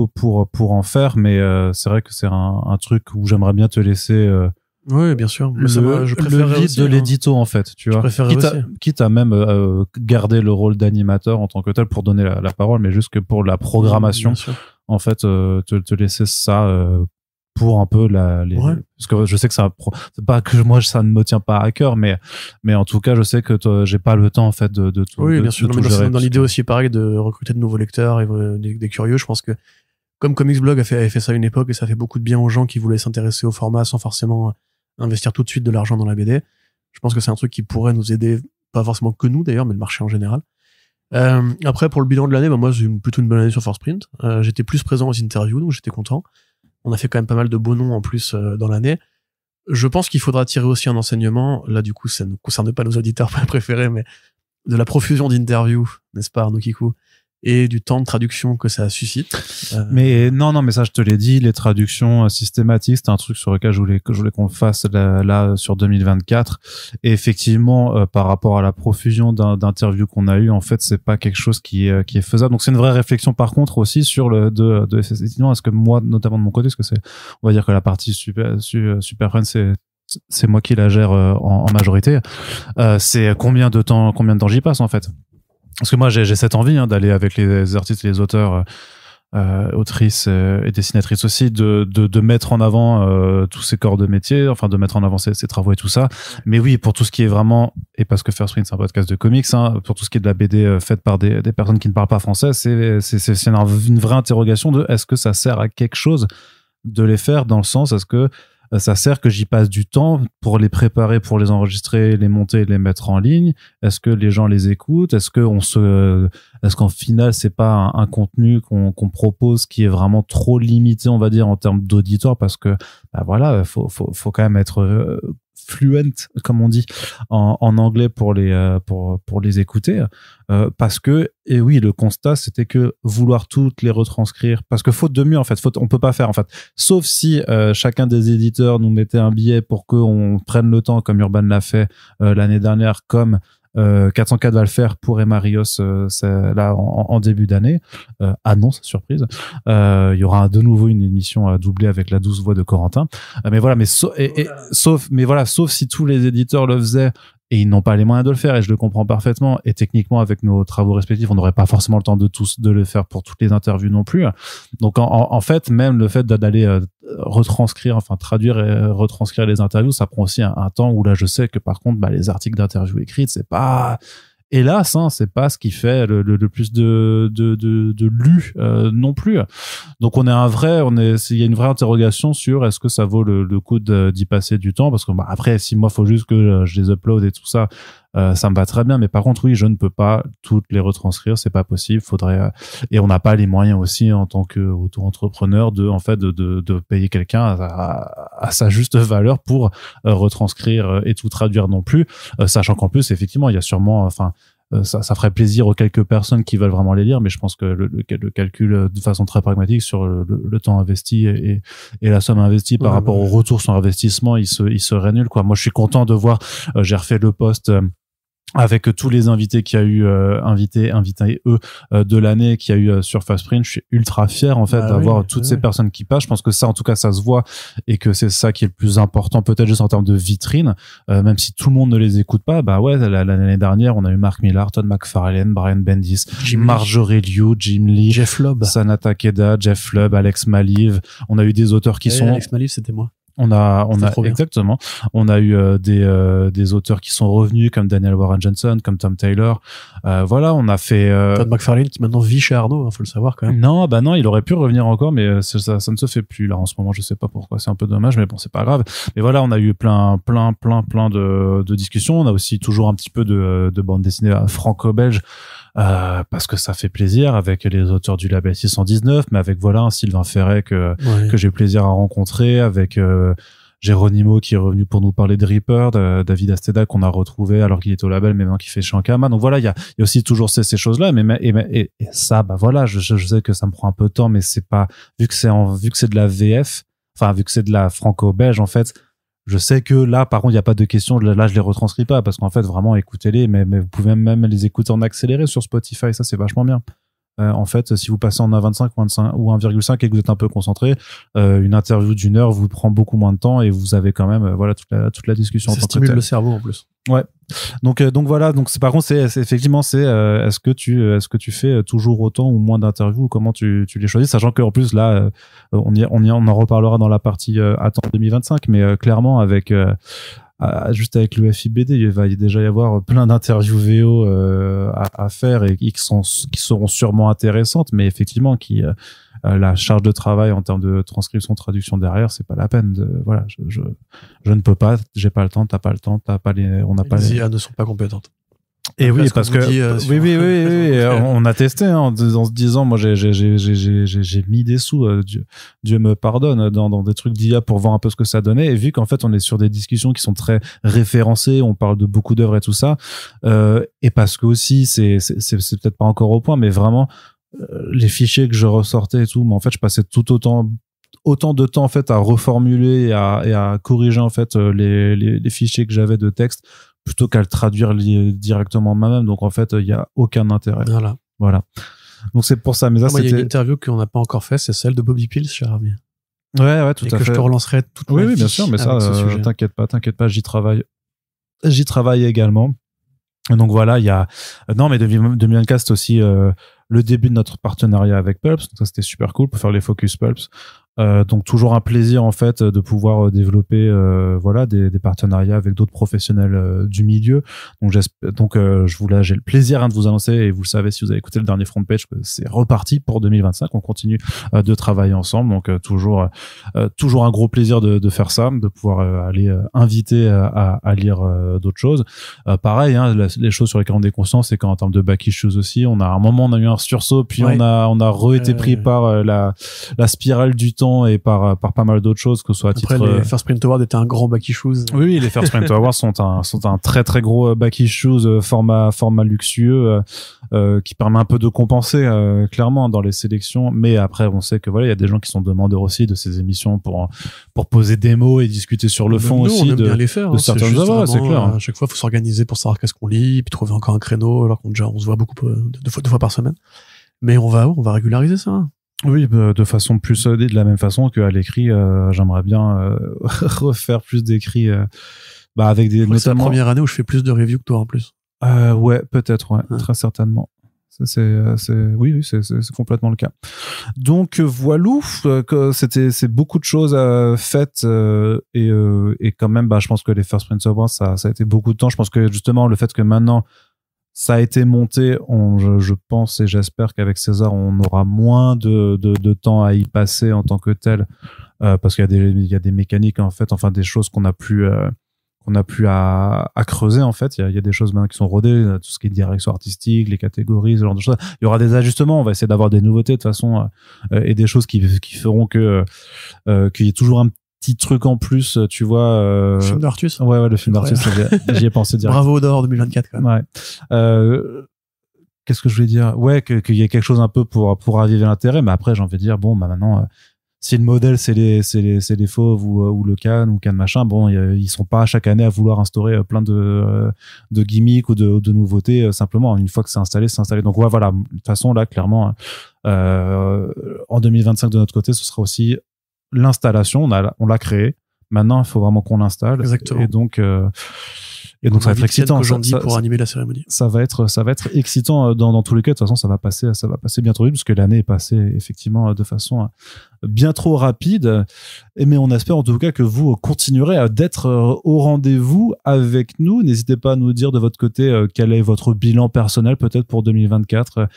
pour en faire, mais c'est vrai que c'est un truc où j'aimerais bien te laisser oui, bien sûr. Je préfère le lead de l'édito, en fait, tu vois. Quitte à même garder le rôle d'animateur en tant que tel pour donner la parole, mais juste que pour la programmation, en fait, te laisser ça pour un peu parce que je sais que c'est pas que moi ça ne me tient pas à cœur, mais en tout cas je sais que j'ai pas le temps en fait de tout. Oui, bien sûr. Dans l'idée aussi pareil de recruter de nouveaux lecteurs et des curieux. Je pense que comme Comics Blog avait fait ça à une époque, et ça fait beaucoup de bien aux gens qui voulaient s'intéresser au format sans forcément investir tout de suite de l'argent dans la BD. Je pense que c'est un truc qui pourrait nous aider, pas forcément que nous d'ailleurs, mais le marché en général. Après, pour le bilan de l'année, moi j'ai plutôt une bonne année sur First Print. J'étais plus présent aux interviews, donc j'étais content. On a fait quand même pas mal de beaux noms en plus dans l'année. Je pense qu'il faudra tirer aussi un enseignement. Là, du coup, ça ne concerne pas nos auditeurs préférés, mais de la profusion d'interviews, n'est-ce pas, Arnaud Kikou, et du temps de traduction que ça suscite. Mais non, mais ça, je te l'ai dit, les traductions systématiques, c'est un truc sur lequel je voulais qu'on le fasse là sur 2024. Et effectivement, par rapport à la profusion d'interviews qu'on a eu, en fait, c'est pas quelque chose qui est faisable. Donc, c'est une vraie réflexion, par contre, aussi sur effectivement, est-ce que moi, notamment de mon côté, est-ce que on va dire que la partie Super Friends, c'est moi qui la gère en majorité. C'est combien de temps j'y passe, en fait. Parce que moi, j'ai cette envie d'aller avec les artistes et les auteurs, autrices et dessinatrices aussi, de mettre en avant tous ces corps de métier, enfin de mettre en avant ces travaux et tout ça. Mais oui, pour tout ce qui est vraiment, et parce que First Print c'est un podcast de comics, pour tout ce qui est de la BD faite par des personnes qui ne parlent pas français, c'est une vraie interrogation de est-ce que ça sert à quelque chose de les faire, dans le sens est-ce que ça sert que j'y passe du temps pour les préparer, pour les enregistrer, les monter, les mettre en ligne. Est-ce que les gens les écoutent? Est-ce qu'en final c'est pas un contenu qu'on propose qui est vraiment trop limité, on va dire, en termes d'auditoire, parce que voilà, faut quand même être fluent, comme on dit en anglais, pour les écouter, parce que, et oui, le constat c'était que vouloir toutes les retranscrire, parce que faute de mieux, en fait, on peut pas faire, en fait, sauf si chacun des éditeurs nous mettait un billet pour qu'on prenne le temps, comme Urban l'a fait l'année dernière, comme 404 va le faire pour Emma Rios là en début d'année. Annonce, surprise. Il y aura de nouveau une émission à doubler avec la douce voix de Corentin. Mais voilà, sauf si tous les éditeurs le faisaient et ils n'ont pas les moyens de le faire, et je le comprends parfaitement, et techniquement avec nos travaux respectifs on n'aurait pas forcément le temps de le faire pour toutes les interviews non plus. Donc en fait même le fait d'aller retranscrire, enfin traduire et retranscrire les interviews, ça prend aussi un temps où là je sais que par contre les articles d'interviews écrites, c'est pas, hélas, c'est pas ce qui fait le plus de lus non plus. Donc il y a une vraie interrogation sur est-ce que ça vaut le coup d'y passer du temps, parce que après 6 mois faut juste que je les upload et tout ça, ça me va très bien, mais par contre oui, je ne peux pas toutes les retranscrire, c'est pas possible, faudrait et on n'a pas les moyens aussi en tant que auto-entrepreneur de payer quelqu'un à sa juste valeur pour retranscrire et tout traduire non plus, sachant qu'en plus effectivement il y a sûrement ça ferait plaisir aux quelques personnes qui veulent vraiment les lire, mais je pense que le calcul de façon très pragmatique sur le temps investi et la somme investie par rapport au retour sur investissement, il serait nul, quoi. Moi, je suis content de voir, j'ai refait le post avec tous les invités qu'il y a eu, invités de l'année qu'il y a eu sur Fastprint. Je suis ultra fier en fait d'avoir toutes ces personnes qui passent. Je pense que ça, en tout cas, ça se voit et que c'est ça qui est le plus important, peut-être juste en termes de vitrine, même si tout le monde ne les écoute pas. L'année dernière, on a eu Mark Millar, Todd McFarlane, Brian Bendis, Marjorie Liu, Jim Lee, Jeff Lubb, Sana Takeda, Jeff Lubb, Alex Maliv. On a eu des auteurs qui sont... Alex Maliv, c'était moi. On a exactement. On a eu des auteurs qui sont revenus comme Daniel Warren Johnson, comme Tom Taylor. On a fait Todd McFarlane qui maintenant vit chez Arnaud, faut le savoir quand même. Non, il aurait pu revenir encore, mais ça ne se fait plus là en ce moment. Je sais pas pourquoi, c'est un peu dommage, mais bon, c'est pas grave. Mais voilà, on a eu plein de discussions. On a aussi toujours un petit peu de bande dessinée franco-belge. Parce que ça fait plaisir avec les auteurs du label 619, mais avec un Sylvain Ferret que j'ai plaisir à rencontrer, avec Geronimo qui est revenu pour nous parler de Reaper, David Asteda qu'on a retrouvé alors qu'il était au label mais maintenant qui fait Shankama. Donc voilà, il y a aussi toujours ces choses-là, et ça, je sais que ça me prend un peu de temps, mais c'est pas, vu que c'est de la VF, enfin vu que c'est de la franco-belge en fait. Je sais que là, par contre, il n'y a pas de question. Là, je les retranscris pas parce qu'en fait, vraiment, écoutez-les. Mais vous pouvez même les écouter en accéléré sur Spotify. Ça, c'est vachement bien. En fait, si vous passez en 1.25 ou 1.5 et que vous êtes un peu concentré, une interview d'1 heure vous prend beaucoup moins de temps et vous avez quand même toute la discussion. Ça stimule le cerveau en plus. Ouais. Donc voilà. Donc par contre, c'est effectivement est-ce que tu fais toujours autant ou moins d'interviews, ou comment tu les choisis, sachant qu'en plus là on en reparlera dans la partie attente 2025, mais clairement juste avec le FIBD, il va déjà y avoir plein d'interviews VO à faire et qui seront sûrement intéressantes, mais effectivement la charge de travail en termes de transcription, traduction derrière, c'est pas la peine je ne peux pas, j'ai pas le temps, t'as pas le temps, on n'a pas les IA ne sont pas compétentes. Et oui, parce que oui, on a testé en se disant, moi j'ai mis des sous, Dieu me pardonne, dans des trucs d'IA pour voir un peu ce que ça donnait, et vu qu'en fait on est sur des discussions qui sont très référencées, on parle de beaucoup d'œuvres et tout ça, et parce que aussi c'est peut-être pas encore au point, mais vraiment les fichiers que je ressortais et tout, mais en fait je passais autant de temps en fait à reformuler et à corriger en fait les fichiers que j'avais de texte plutôt qu'à le traduire directement moi-même. Donc en fait il y a aucun intérêt. Voilà. Donc c'est pour ça. Mais ça, il y a une interview qu'on n'a pas encore fait, c'est celle de Bobby Pills, cher ami. Ouais, tout à fait. Et que je te relancerai toute ma vie. Oui, bien sûr, mais ça, t'inquiète pas, j'y travaille également. Donc voilà, il y a... Non, mais 2024, c'est aussi le début de notre partenariat avec Pulps. Donc ça, c'était super cool pour faire les focus Pulps. Donc toujours un plaisir en fait de pouvoir développer des partenariats avec d'autres professionnels du milieu. Donc j'ai le plaisir de vous annoncer, et vous le savez si vous avez écouté le dernier front page, que c'est reparti pour 2025. On continue de travailler ensemble. Donc toujours un gros plaisir de faire ça, de pouvoir aller inviter à lire d'autres choses. Pareil, les choses sur lesquelles on est conscient, c'est qu'en termes de back issues aussi, on a eu un sursaut, puis on a été pris par la spirale du temps et par pas mal d'autres choses, que ce soit à titre... Après, les First Print Awards étaient un grand back issues. Oui, les First Print Awards sont un très très gros back issues format luxueux qui permet un peu de compenser clairement dans les sélections. Mais après, on sait que il y a des gens qui sont demandeurs aussi de ces émissions pour poser des mots et discuter sur le fond aussi on aime bien les faire, de certaines œuvres. C'est clair. À chaque fois, il faut s'organiser pour savoir qu'est-ce qu'on lit, puis trouver encore un créneau, alors qu'on se voit beaucoup deux fois par semaine. Mais on va régulariser ça. Oui, de façon plus de la même façon qu'à l'écrit, j'aimerais bien refaire plus d'écrits avec des notamment. C'est la première année où je fais plus de reviews que toi en plus. Ouais, peut-être, ouais, très certainement. Oui, c'est complètement le cas. Donc voilou, c'est beaucoup de choses faites et quand même, je pense que les First Prince Awards, ça a été beaucoup de temps. Je pense que justement le fait que maintenant ça a été monté, je pense et j'espère qu'avec César, on aura moins de temps à y passer en tant que tel, parce qu'il y a des mécaniques en fait, enfin des choses qu'on a plus à creuser en fait. Il y a des choses maintenant qui sont rodées, tout ce qui est direction artistique, les catégories, ce genre de choses. Il y aura des ajustements, on va essayer d'avoir des nouveautés de toute façon et des choses qui feront que qu'il y ait toujours un petit truc en plus, tu vois. Le film d'Artus. Ouais, le film d'Artus, j'y ai pensé direct. Bravo d'or 2024 quand même. Ouais. Qu'est-ce que je voulais dire? Ouais, qu'il y ait quelque chose un peu pour raviver l'intérêt, mais après j'ai envie de dire maintenant si le modèle c'est les fauves ou le Cannes ou Cannes machin, ils sont pas chaque année à vouloir instaurer plein de gimmicks ou de nouveautés, simplement une fois que c'est installé. Donc voilà, de toute façon là clairement en 2025 de notre côté, ce sera aussi l'installation, on l'a créé. Maintenant, il faut vraiment qu'on l'installe. Exactement. Et donc ça va être excitant pour animer la cérémonie. Ça va être excitant dans tous les cas. De toute façon, ça va passer bien trop vite parce que l'année est passée effectivement de façon bien trop rapide. Mais on espère en tout cas que vous continuerez d'être au rendez-vous avec nous. N'hésitez pas à nous dire de votre côté quel est votre bilan personnel peut-être pour 2024.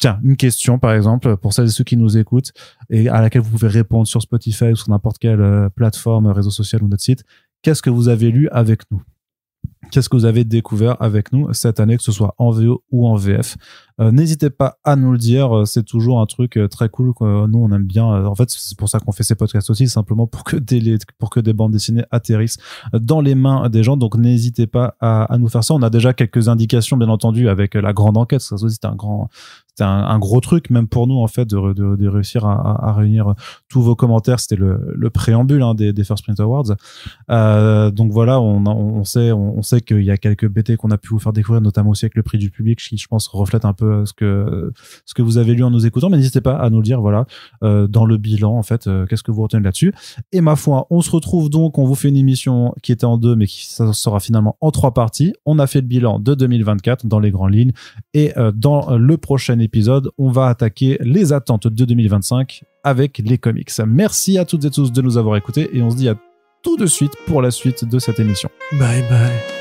Tiens, une question par exemple pour celles et ceux qui nous écoutent et à laquelle vous pouvez répondre sur Spotify ou sur n'importe quelle plateforme, réseau social ou notre site. Qu'est-ce que vous avez lu avec nous ? Qu'est-ce que vous avez découvert avec nous cette année, que ce soit en VO ou en VF? N'hésitez pas à nous le dire, c'est toujours un truc très cool. Nous, on aime bien. En fait, c'est pour ça qu'on fait ces podcasts aussi, simplement pour que des bandes dessinées atterrissent dans les mains des gens. Donc, n'hésitez pas à nous faire ça. On a déjà quelques indications, bien entendu, avec la grande enquête. Ça aussi, c'était un gros truc, même pour nous, en fait, de réussir à réunir tous vos commentaires. C'était le préambule des First Print Awards. Donc voilà, on sait qu'il y a quelques BT qu'on a pu vous faire découvrir, notamment aussi avec le prix du public, qui, je pense, reflète un peu ce que vous avez lu en nous écoutant. Mais n'hésitez pas à nous le dire, voilà, dans le bilan, en fait, qu'est-ce que vous retenez là-dessus. Et ma foi, on se retrouve donc, on vous fait une émission qui était en 2, mais qui sera finalement en 3 parties. On a fait le bilan de 2024 dans les grandes lignes. Et dans le prochain épisode, on va attaquer les attentes de 2025 avec les comics. Merci à toutes et tous de nous avoir écoutés et on se dit à tout de suite pour la suite de cette émission. Bye bye.